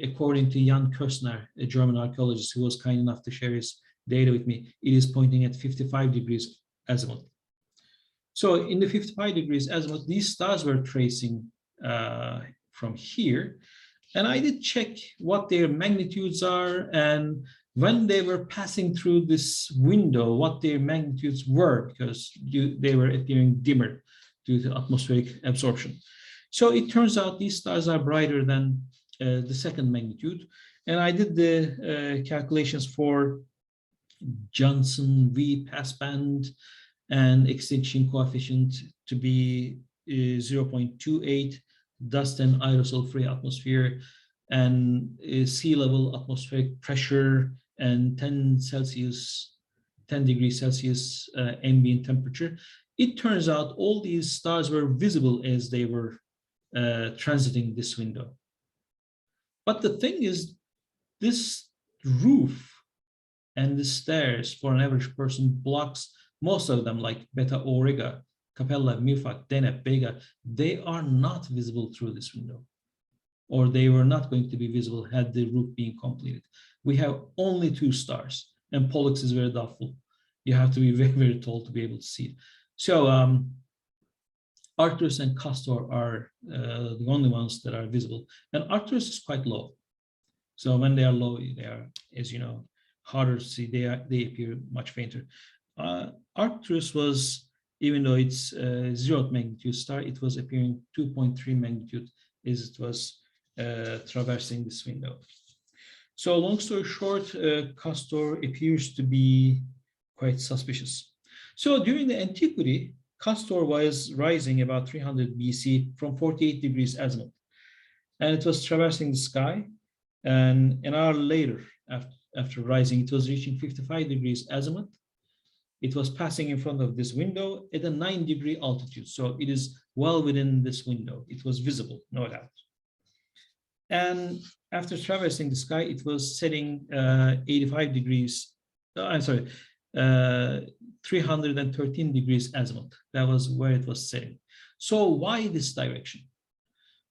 according to Jan Köstner, a German archaeologist who was kind enough to share his data with me, it is pointing at 55 degrees azimuth. So in the 55 degrees azimuth, these stars were tracing from here. And I did check what their magnitudes are, and when they were passing through this window, what their magnitudes were, because they were appearing dimmer due to atmospheric absorption. So it turns out these stars are brighter than the second magnitude. And I did the calculations for Johnson V passband and extinction coefficient to be 0.28, dust and aerosol-free atmosphere, and sea level atmospheric pressure, and 10 degrees Celsius ambient temperature. It turns out all these stars were visible as they were transiting this window. But the thing is, this roof and the stairs for an average person blocks most of them, like Beta Auriga, Capella, Mirfak, Deneb, Vega. They are not visible through this window, or they were not going to be visible had the roof been completed. We have only 2 stars, and Pollux is very doubtful. You have to be very, very tall to be able to see it. So Arcturus and Castor are the only ones that are visible, and Arcturus is quite low. So when they are low, they are, as you know, harder to see. They appear much fainter. Arcturus was, even though it's 0th magnitude star, it was appearing 2.3 magnitude as it was traversing this window. So long story short, Castor appears to be quite suspicious. So during the antiquity, Castor was rising about 300 BC from 48 degrees azimuth, and it was traversing the sky. And an hour later, after rising, it was reaching 55 degrees azimuth. It was passing in front of this window at a 9-degree altitude. So it is well within this window. It was visible, no doubt. And after traversing the sky, it was setting 85 degrees, 313 degrees azimuth. That was where it was setting. So why this direction?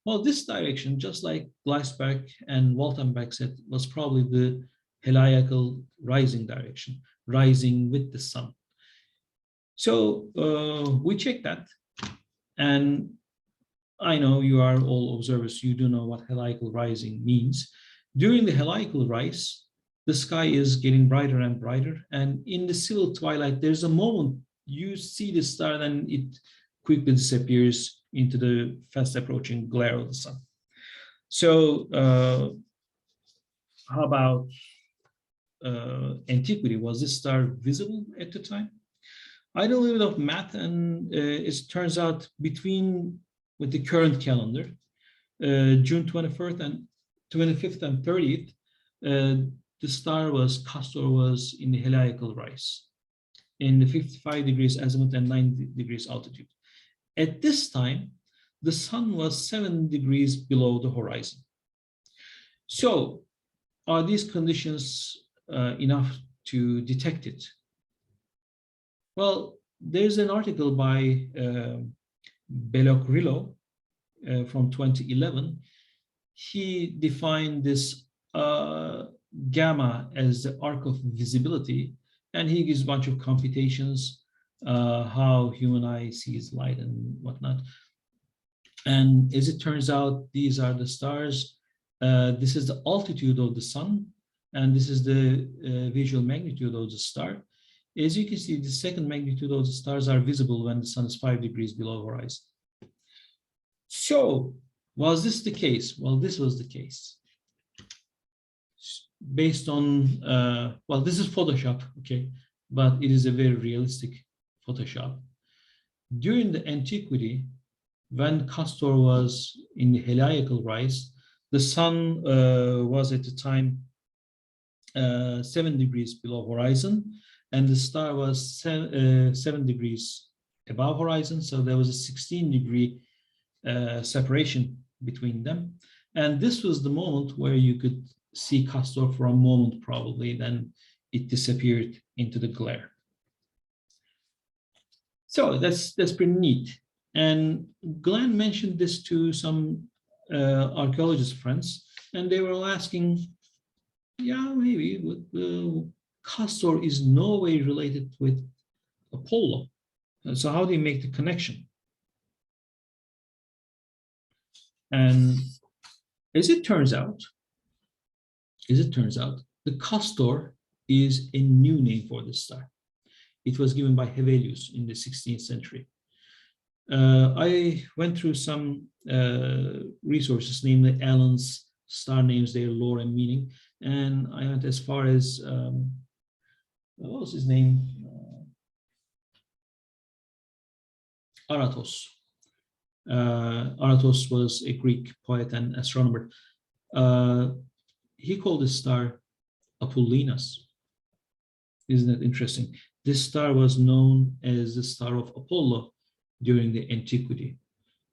Well, this direction, just like Gleisberg and Waltenberg said, was probably the heliacal rising direction, rising with the sun. So we checked that, and I know you are all observers, you do know what heliacal rising means. During the heliacal rise, the sky is getting brighter and brighter, and in the civil twilight, there's a moment you see the star, then it quickly disappears into the fast approaching glare of the sun. So how about antiquity? Was this star visible at the time? I did a little bit of math, and it turns out with the current calendar, June 25th and 30th, the star Castor was in the heliacal rise in the 55 degrees azimuth and 9 degrees altitude. At this time, the sun was 7 degrees below the horizon. So are these conditions enough to detect it? Well, there's an article by Belocrillo from 2011. He defined this gamma as the arc of visibility, and he gives a bunch of computations how human eye sees light and whatnot. And as it turns out, these are the stars. This is the altitude of the sun, and this is the visual magnitude of the star. As you can see, the second magnitude of the stars are visible when the sun is 5 degrees below horizon. So, was this the case? Well, this was the case. Based on, well, this is Photoshop, okay, but it is a very realistic Photoshop. During the antiquity, when Castor was in the heliacal rise, the sun was at the time 7 degrees below horizon, and the star was 7 degrees above horizon. So there was a 16-degree separation between them. And this was the moment where you could see Castor for a moment, probably, then it disappeared into the glare. So that's pretty neat. And Glenn mentioned this to some archaeologist friends, and they were all asking, yeah, maybe Castor is no way related with Apollo. So how do you make the connection? And as it turns out, the Castor is a new name for the star. It was given by Hevelius in the 16th century. I went through some resources, namely Allen's star names, their lore and meaning, and I went as far as, what was his name? Aratos. Aratos was a Greek poet and astronomer. He called this star Apollinas. Isn't that interesting? This star was known as the star of Apollo during the antiquity.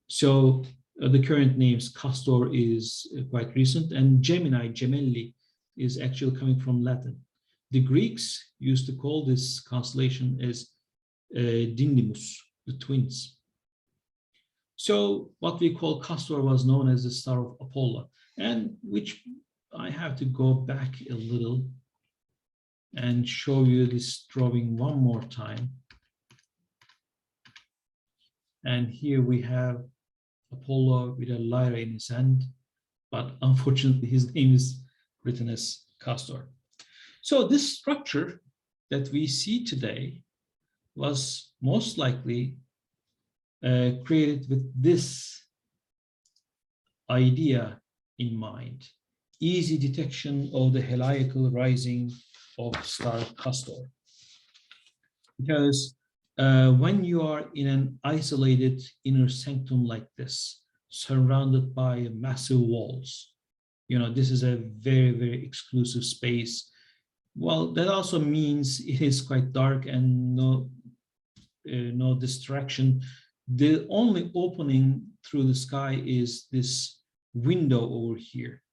So the current names, Castor is quite recent, and Gemini, Gemelli, is actually coming from Latin. The Greeks used to call this constellation as Dindymus, the twins. So what we call Castor was known as the star of Apollo, and which I have to go back a little and show you this drawing one more time. And here we have Apollo with a lyre in his hand, but unfortunately his name is written as Castor. So this structure that we see today was most likely created with this idea in mind. Easy detection of the heliacal rising of star Castor. Because when you are in an isolated inner sanctum like this, surrounded by massive walls, this is a very, very exclusive space. Well, that also means it is quite dark and no distraction. The only opening through the sky is this window over here.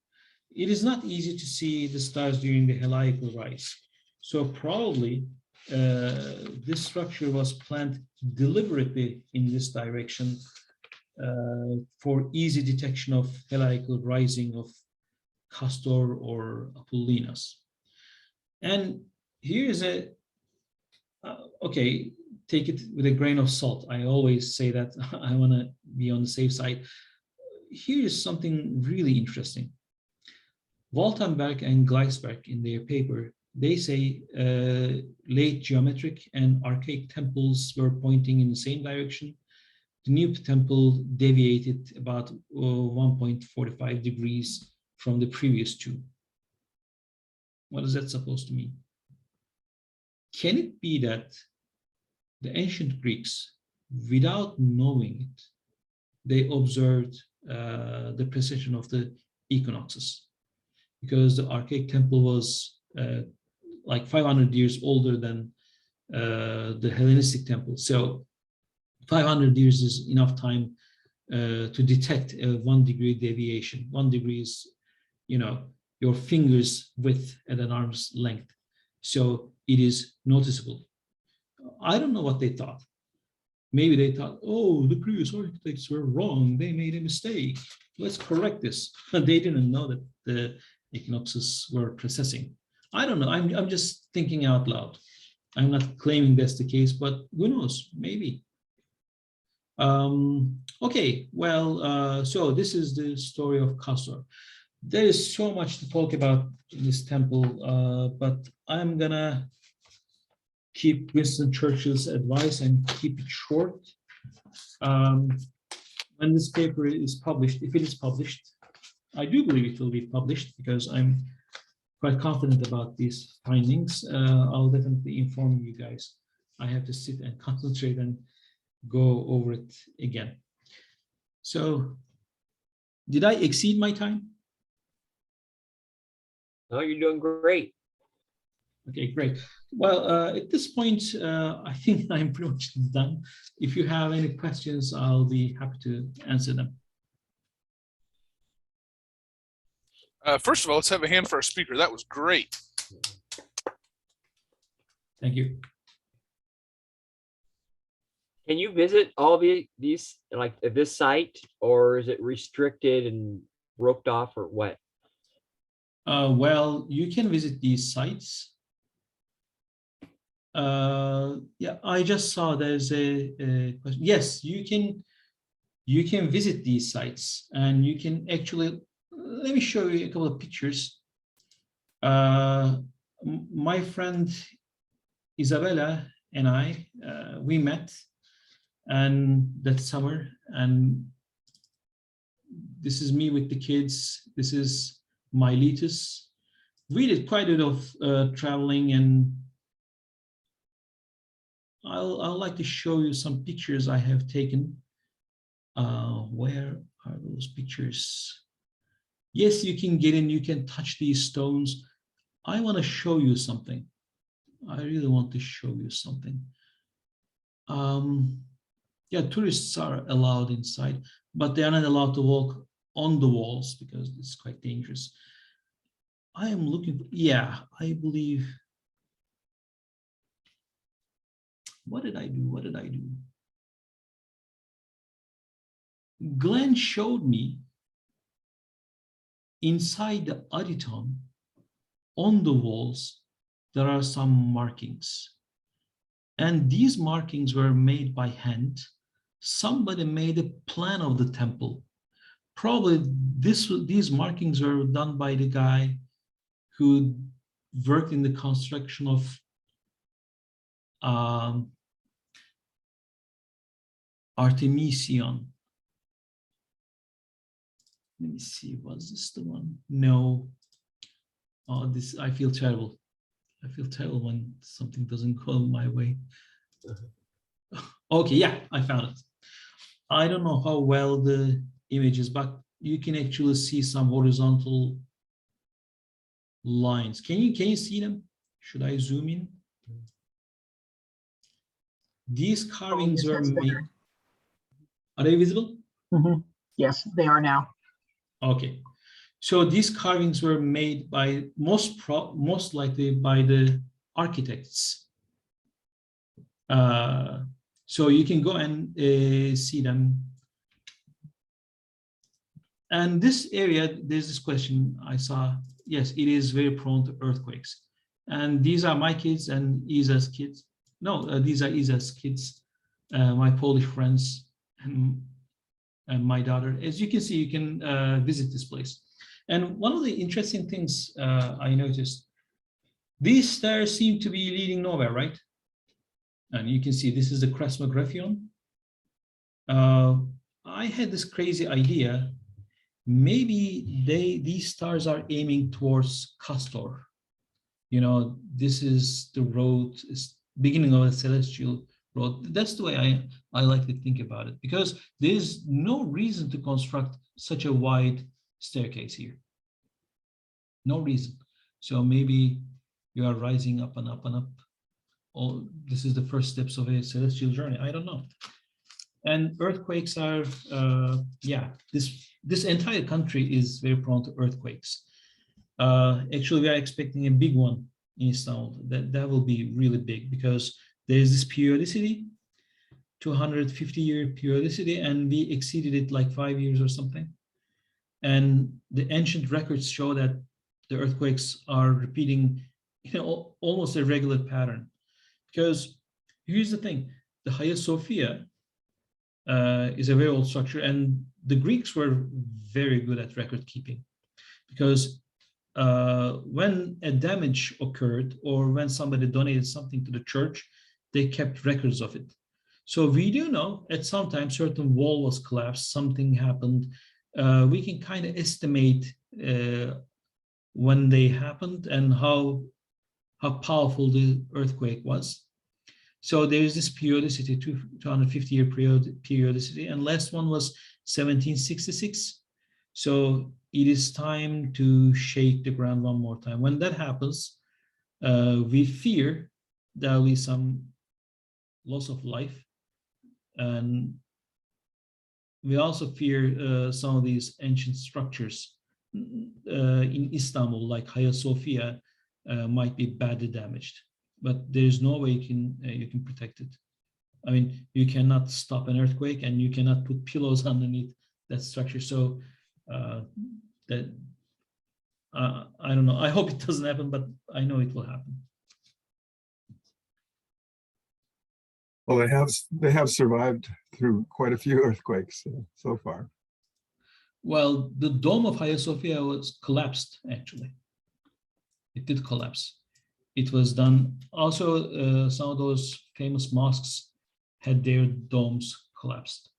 It is not easy to see the stars during the heliacal rise. So probably this structure was planned deliberately in this direction for easy detection of heliacal rising of Castor or Apollonius. And here is okay, take it with a grain of salt. I always say that I want to be on the safe side. Here is something really interesting. Waltenberg and Gleisberg, in their paper, they say late geometric and archaic temples were pointing in the same direction. The new temple deviated about 1.45 degrees from the previous two. What is that supposed to mean? Can it be that the ancient Greeks, without knowing it, they observed the precession of the equinoxes? Because the archaic temple was like 500 years older than the Hellenistic temple. So 500 years is enough time to detect a 1 degree deviation. 1 degree is, your fingers width at an arm's length. So it is noticeable. I don't know what they thought. Maybe they thought, oh, the previous architects were wrong. They made a mistake. Let's correct this. They didn't know that the equinoxes were precessing. I don't know. I'm just thinking out loud. I'm not claiming that's the case, but who knows? Maybe. Okay, well, so this is the story of Castor. There is so much to talk about in this temple, but I'm gonna keep Winston Churchill's advice and keep it short. When this paper is published, if it is published, I do believe it will be published because I'm quite confident about these findings. I'll definitely inform you guys. I have to sit and concentrate and go over it again. So, did I exceed my time?
No, you're doing great.
Okay, great. Well, at this point, I think I'm pretty much done. If you have any questions, I'll be happy to answer them.
First of all, let's have a hand for our speaker. That was great.
Thank you.
Can you visit all these, like this site, or is it restricted and roped off, or what?
Well, you can visit these sites. Yeah, I just saw there's a question. Yes, you can visit these sites, and you can actually, let me show you a couple of pictures. My friend Isabella and I, we met and that summer, and this is me with the kids. This is Miletus. We did quite a bit of traveling, and I'll like to show you some pictures I have taken. Where are those pictures? Yes, you can get in, you can touch these stones. I want to show you something. I really want to show you something. Yeah, tourists are allowed inside, but they are not allowed to walk on the walls because it's quite dangerous. I am looking for, yeah, I believe. What did I do? What did I do? Glenn showed me inside the Aditon, on the walls, there are some markings. And these markings were made by hand. Somebody made a plan of the temple. Probably these markings were done by the guy who worked in the construction of Artemision. Let me see, was this the one? No. Oh, this, I feel terrible. I feel terrible when something doesn't go my way. Okay, yeah, I found it. I don't know how well the image is, but you can actually see some horizontal lines. Can you see them? Should I zoom in? These carvings were
yes, they
made. Are they visible?
Mhm. Yes, they are now.
Okay. So these carvings were made by most likely by the architects. So you can go and see them. And this area, there's this question I saw. Yes, it is very prone to earthquakes. And these are my kids and Isa's kids. No, these are Isa's kids, my Polish friends, and my daughter. As you can see, you can visit this place. And one of the interesting things I noticed, these stairs seem to be leading nowhere, right? And you can see this is the Kresmographion. I had this crazy idea. Maybe these stars are aiming towards Castor. You know, this is the road, is beginning of a celestial road. That's the way I like to think about it, because there's no reason to construct such a wide staircase here. No reason. So maybe you are rising up and up and up. Oh, this is the first steps of a celestial journey. I don't know. And earthquakes are, yeah, this entire country is very prone to earthquakes. Actually, we are expecting a big one in Istanbul. That will be really big, because there is this periodicity, 250-year periodicity, and we exceeded it like 5 years or something. And the ancient records show that the earthquakes are repeating, almost a regular pattern. Because here's the thing, the Hagia Sophia is a very old structure, and the Greeks were very good at record keeping, because when a damage occurred or when somebody donated something to the church, they kept records of it. So we do know at some time certain wall was collapsed, something happened. We can kind of estimate when they happened and how powerful the earthquake was. So there is this periodicity, 250-year periodicity, and last one was 1766. So it is time to shake the ground one more time. When that happens, we fear there will be some loss of life, and we also fear some of these ancient structures in Istanbul, like Hagia Sophia, might be badly damaged. But there is no way you can protect it. I mean, you cannot stop an earthquake, and you cannot put pillows underneath that structure. So that I don't know. I hope it doesn't happen, but I know it will happen.
Well, they have survived through quite a few earthquakes so far.
Well, the dome of Hagia Sophia was collapsed, actually. It did collapse. It was done. Also, some of those famous mosques had their domes collapsed.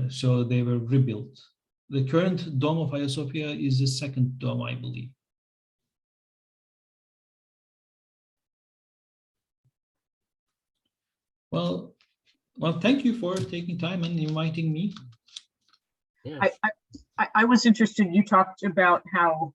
So they were rebuilt. The current dome of Hagia Sophia is the second dome, I believe. Well, thank you for taking time and inviting me.
Yes.
I was interested, you talked about how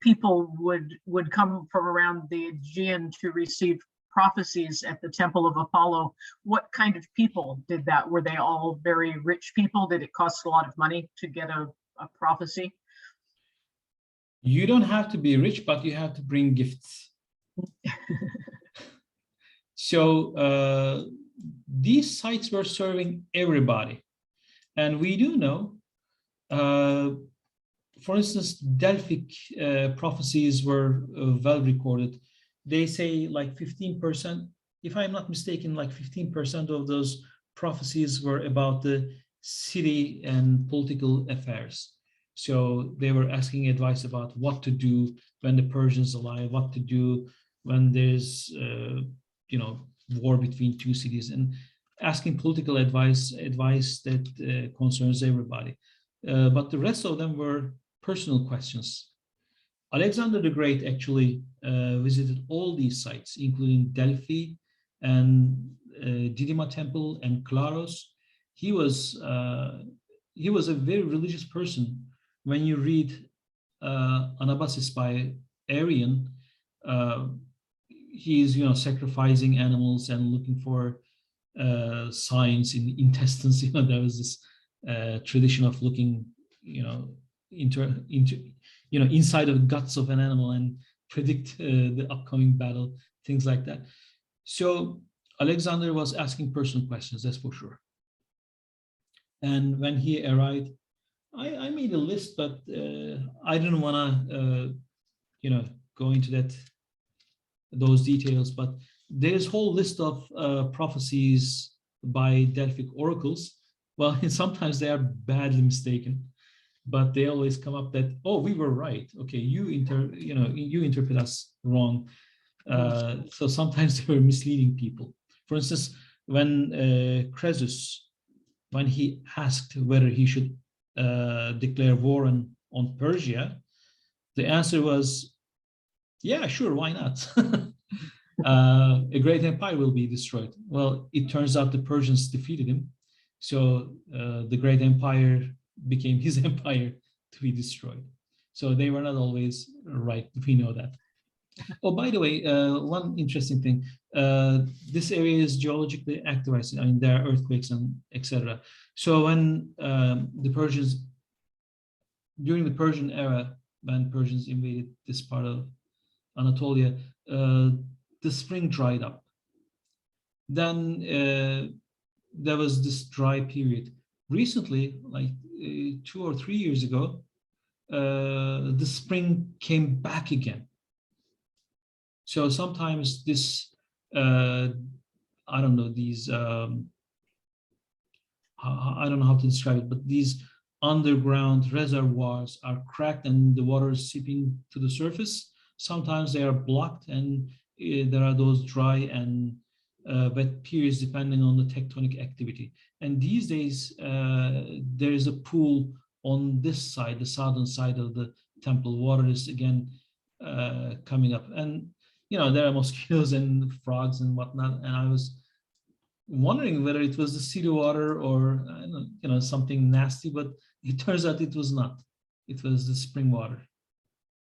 people would come from around the Aegean to receive prophecies at the Temple of Apollo. What kind of people did that? Were they all very rich people? Did it cost a lot of money to get a prophecy?
You don't have to be rich, but you have to bring gifts. So these sites were serving everybody. And we do know, for instance, Delphic prophecies were well recorded. They say like 15%, if I'm not mistaken, like 15% of those prophecies were about the city and political affairs. So they were asking advice about what to do when the Persians arrive, what to do when there's, war between two cities, and asking political advice that concerns everybody. but the rest of them were personal questions. Alexander the Great actually visited all these sites, including Delphi and Didyma Temple and Claros. He was a very religious person. When you read Anabasis by Arian, he's sacrificing animals and looking for signs in intestines. There was this tradition of looking into inside of the guts of an animal and predict the upcoming battle, things like that. So Alexander was asking personal questions, that's for sure. And when he arrived, I made a list, but I didn't want to go into those details. But there's a whole list of prophecies by Delphic oracles. Well, sometimes they are badly mistaken, but they always come up that, oh, we were right. Okay, you interpret us wrong. So sometimes they were misleading people. For instance, when Croesus, when he asked whether he should declare war on Persia, the answer was, yeah, sure, why not? A great empire will be destroyed. Well, it turns out the Persians defeated him. So the great empire became his empire to be destroyed. So they were not always right. We know that. Oh, by the way, one interesting thing, this area is geologically active. I mean, there are earthquakes and etc. So when during the Persian era, when Persians invaded this part of Anatolia, the spring dried up. Then there was this dry period. Recently, like 2 or 3 years ago, the spring came back again. So sometimes this, I don't know, these, I don't know how to describe it, but these underground reservoirs are cracked and the water is seeping to the surface. Sometimes they are blocked and there are those dry and wet periods depending on the tectonic activity. And these days, there is a pool on this side, the southern side of the temple. Water is again coming up. And there are mosquitoes and frogs and whatnot. And I was wondering whether it was the city water or something nasty, but it turns out it was not. It was the spring water.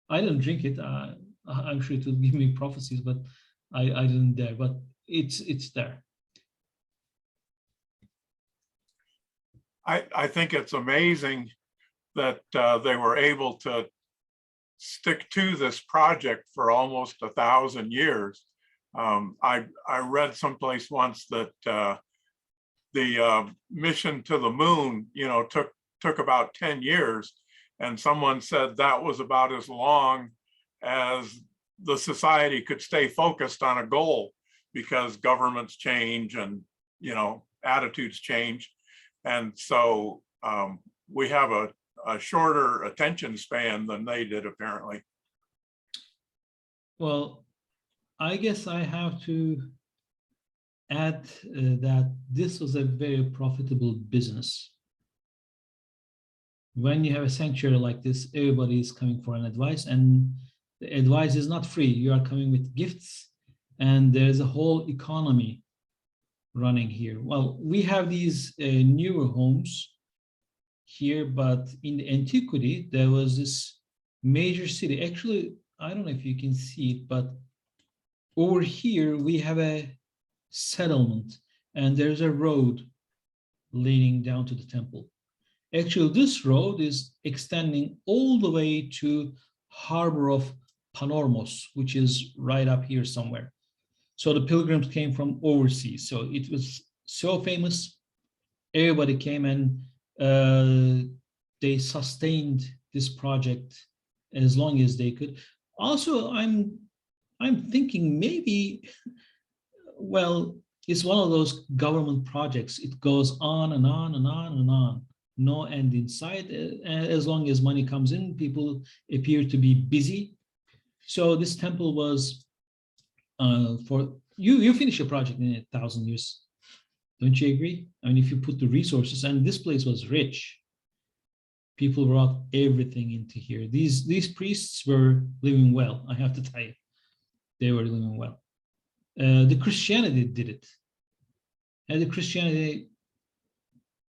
I didn't drink it. I'm sure it would give me prophecies, but I didn't dare. But it's there.
I think it's amazing that they were able to stick to this project for almost 1,000 years. I read someplace once that the mission to the moon, took about 10 years, and someone said that was about as long as the society could stay focused on a goal, because governments change and attitudes change, and so we have a shorter attention span than they did, apparently.
Well, I guess I have to add that this was a very profitable business. When you have a sanctuary like this, everybody is coming for an advice, and the advice is not free. You are coming with gifts, and there's a whole economy running here. Well, we have these newer homes here, but in the antiquity, there was this major city. Actually, I don't know if you can see it, but over here, we have a settlement, and there's a road leading down to the temple. Actually, this road is extending all the way to harbor of Panormos, which is right up here somewhere. So the pilgrims came from overseas. So it was so famous. Everybody came and they sustained this project as long as they could. Also, I'm thinking maybe, well, it's one of those government projects. It goes on and on and on and on. No end in sight. As long as money comes in, people appear to be busy. So this temple was for you finish a project in 1,000 years. Don't you agree? I mean, if you put the resources, and this place was rich. people brought everything into here. These priests were living well, I have to tell you. They were living well. The Christianity did it. And the Christianity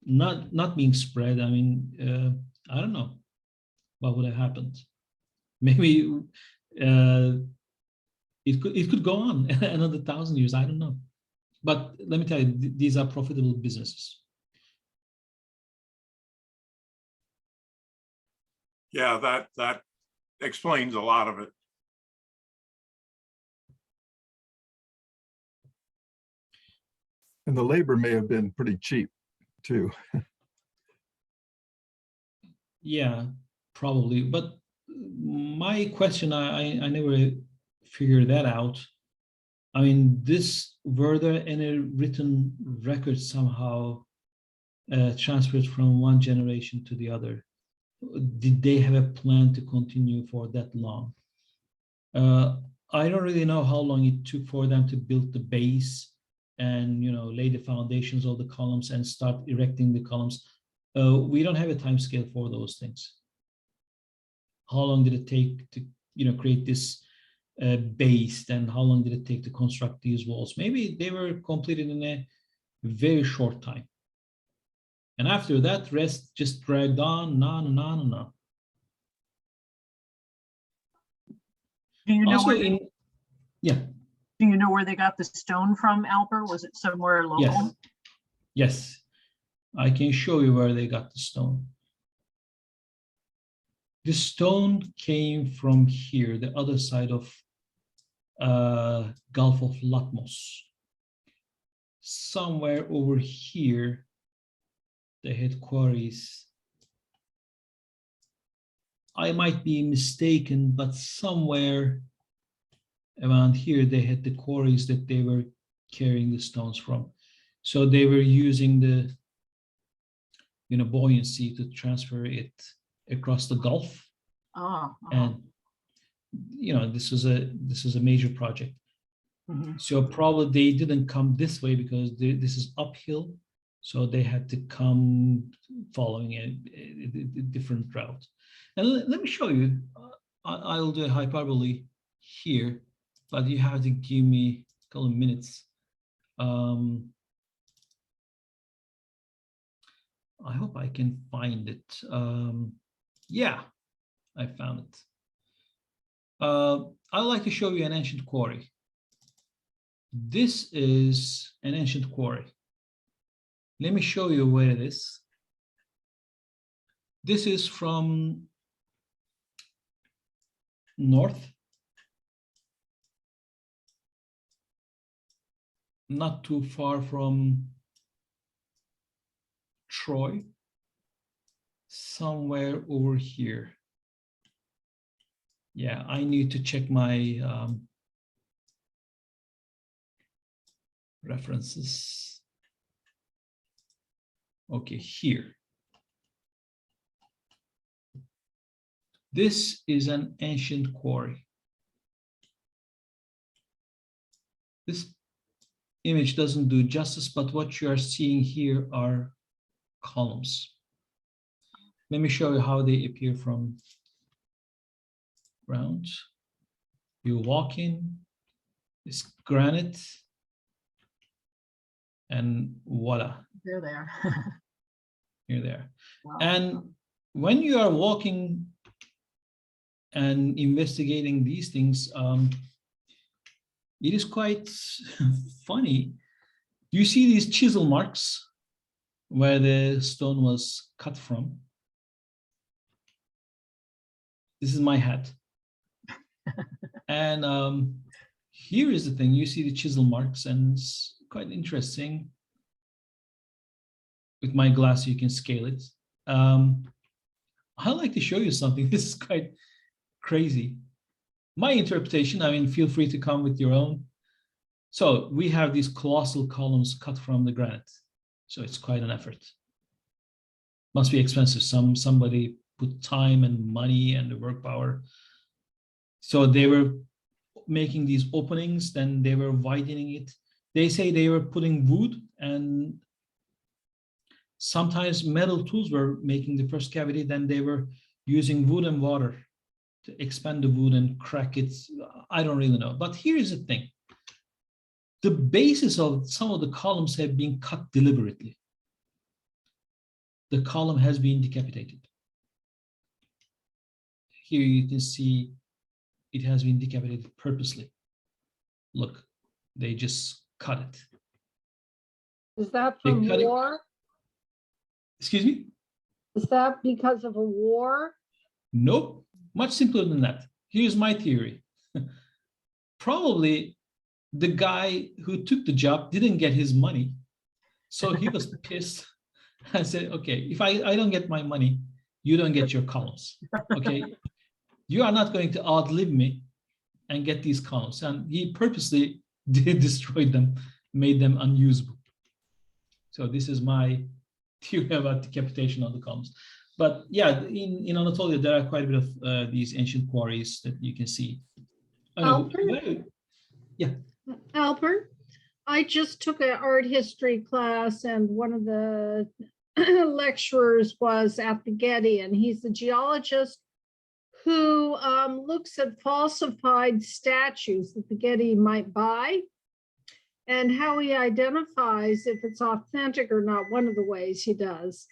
not being spread, I mean, I don't know what would have happened. Maybe it could go on another 1,000 years, I don't know. But let me tell you, these are profitable businesses.
Yeah, that explains a lot of it.
And the labor may have been pretty cheap too.
Yeah, probably. But my question, I never figured that out. I mean, were there any written records somehow transferred from one generation to the other? Did they have a plan to continue for that long? I don't really know how long it took for them to build the base and lay the foundations of the columns and start erecting the columns. We don't have a time scale for those things. How long did it take to create this base, and how long did it take to construct these walls? Maybe they were completed in a very short time. And after that, rest just dragged on and on and on.
Do you know
Also,
where,
yeah,
do you know where they got the stone from, Alper? Was it somewhere local?
yes, I can show you where they got the stone. The stone came from here, the other side of Gulf of Latmos. Somewhere over here, they had quarries. I might be mistaken, but somewhere around here, they had the quarries that they were carrying the stones from. So they were using the buoyancy to transfer it across the Gulf.
Oh,
And this was a major project.
mhm.
So probably they didn't come this way because this is uphill. So they had to come following a different route. And let me show you. I'll do a hyperbole here, but you have to give me a couple of minutes. I hope I can find it. Yeah, I found it. I'd like to show you an ancient quarry. This is an ancient quarry. Let me show you where it is. This is from north, not too far from Troy, somewhere over here. Yeah, I need to check my references. Okay, here. This is an ancient quarry. This image doesn't do justice, but what you are seeing here are columns. Let me show you how they appear from ground. You walk in, it's granite, and voila,
They're there.
you're there.
Wow.
And when you are walking and investigating these things, it is quite funny. You see these chisel marks where the stone was cut from. This is my hat. And here is the thing, you see the chisel marks, and it's quite interesting. With my glass, you can scale it. I'd like to show you something. This is quite crazy. My interpretation, I mean, feel free to come with your own. So we have these colossal columns cut from the granite. So it's quite an effort. Must be expensive. Somebody put time and money and the work power. So they were making these openings, then they were widening it. They say they were putting wood and Sometimes metal tools were making the first cavity, then they were using wood and water to expand the wood and crack it. I don't really know. But here is the thing. The basis of some of the columns have been cut deliberately. The column has been decapitated. Here you can see it has been decapitated purposely. Look, they just cut it.
Is that
They
from
cut it-
war?
Excuse me?
Is that because of a war?
Nope, much simpler than that. Here's my theory. Probably the guy who took the job didn't get his money. So he was pissed and said, okay, if I don't get my money, you don't get your columns, okay? You are not going to outlive me and get these columns. And he purposely destroyed them, made them unusable. So this is my theory about decapitation of the columns. But yeah, in Anatolia, there are quite a bit of these ancient quarries that you can see.
Alper?
Yeah.
Alper, I just took an art history class and one of the lecturers was at the Getty, and he's a geologist who looks at falsified statues that the Getty might buy and how he identifies if it's authentic or not. One of the ways he does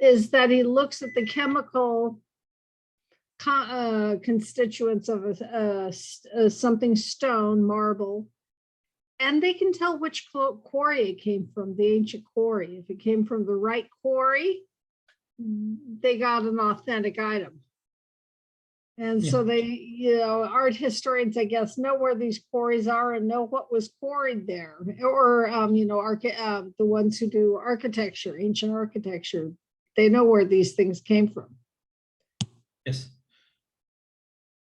is that he looks at the chemical constituents of something stone, marble, and they can tell which quarry it came from, the ancient quarry. If it came from the right quarry, they got an authentic item. And so they, art historians, I guess, know where these quarries are and know what was quarried there. Or, the ones who do architecture, ancient architecture, they know where these things came from.
Yes.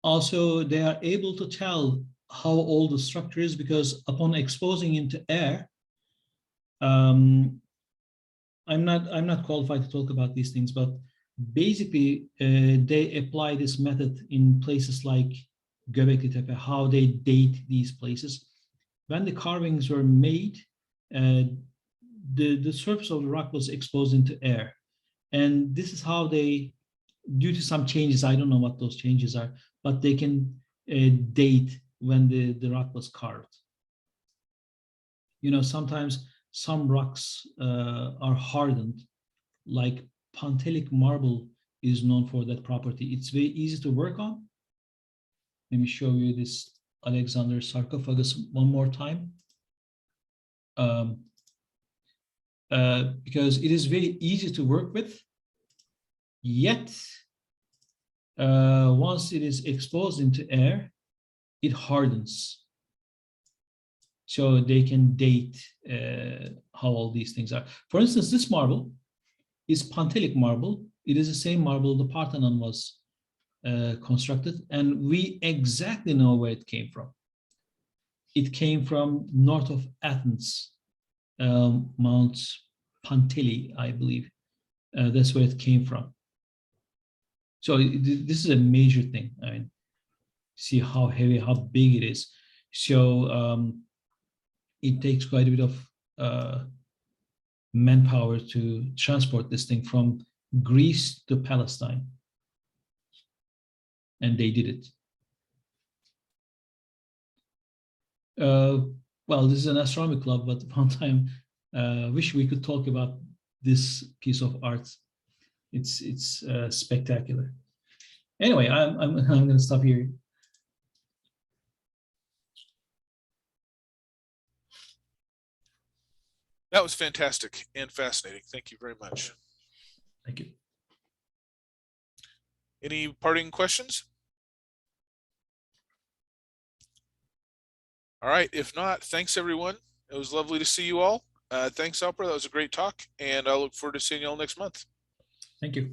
Also, they are able to tell how old the structure is because upon exposing into air, I'm not qualified to talk about these things, but basically they apply this method in places like Göbekli Tepe, how they date these places. When the carvings were made, the surface of the rock was exposed into air. And this is how they, due to some changes, I don't know what those changes are, but they can date when the rock was carved. Sometimes some rocks are hardened, like Pantelic marble is known for that property. It's very easy to work on. Let me show you this Alexander sarcophagus one more time. Because it is very easy to work with, yet once it is exposed into air, it hardens. So they can date how all these things are. For instance, this marble is Pantelic marble. It is the same marble the Parthenon was constructed, and we exactly know where it came from. It came from north of Athens, Mount Panteli, I believe. That's where it came from. So this is a major thing. I mean, see how heavy, how big it is. So it takes quite a bit of manpower to transport this thing from Greece to Palestine. And they did it. Well, this is an astronomy club, but one time, wish we could talk about this piece of art. It's spectacular. Anyway, I'm going to stop here.
That was fantastic and fascinating. Thank you very much.
Thank you.
Any parting questions? All right. If not, thanks everyone. It was lovely to see you all. Thanks, Alper. That was a great talk, and I look forward to seeing you all next month.
Thank you.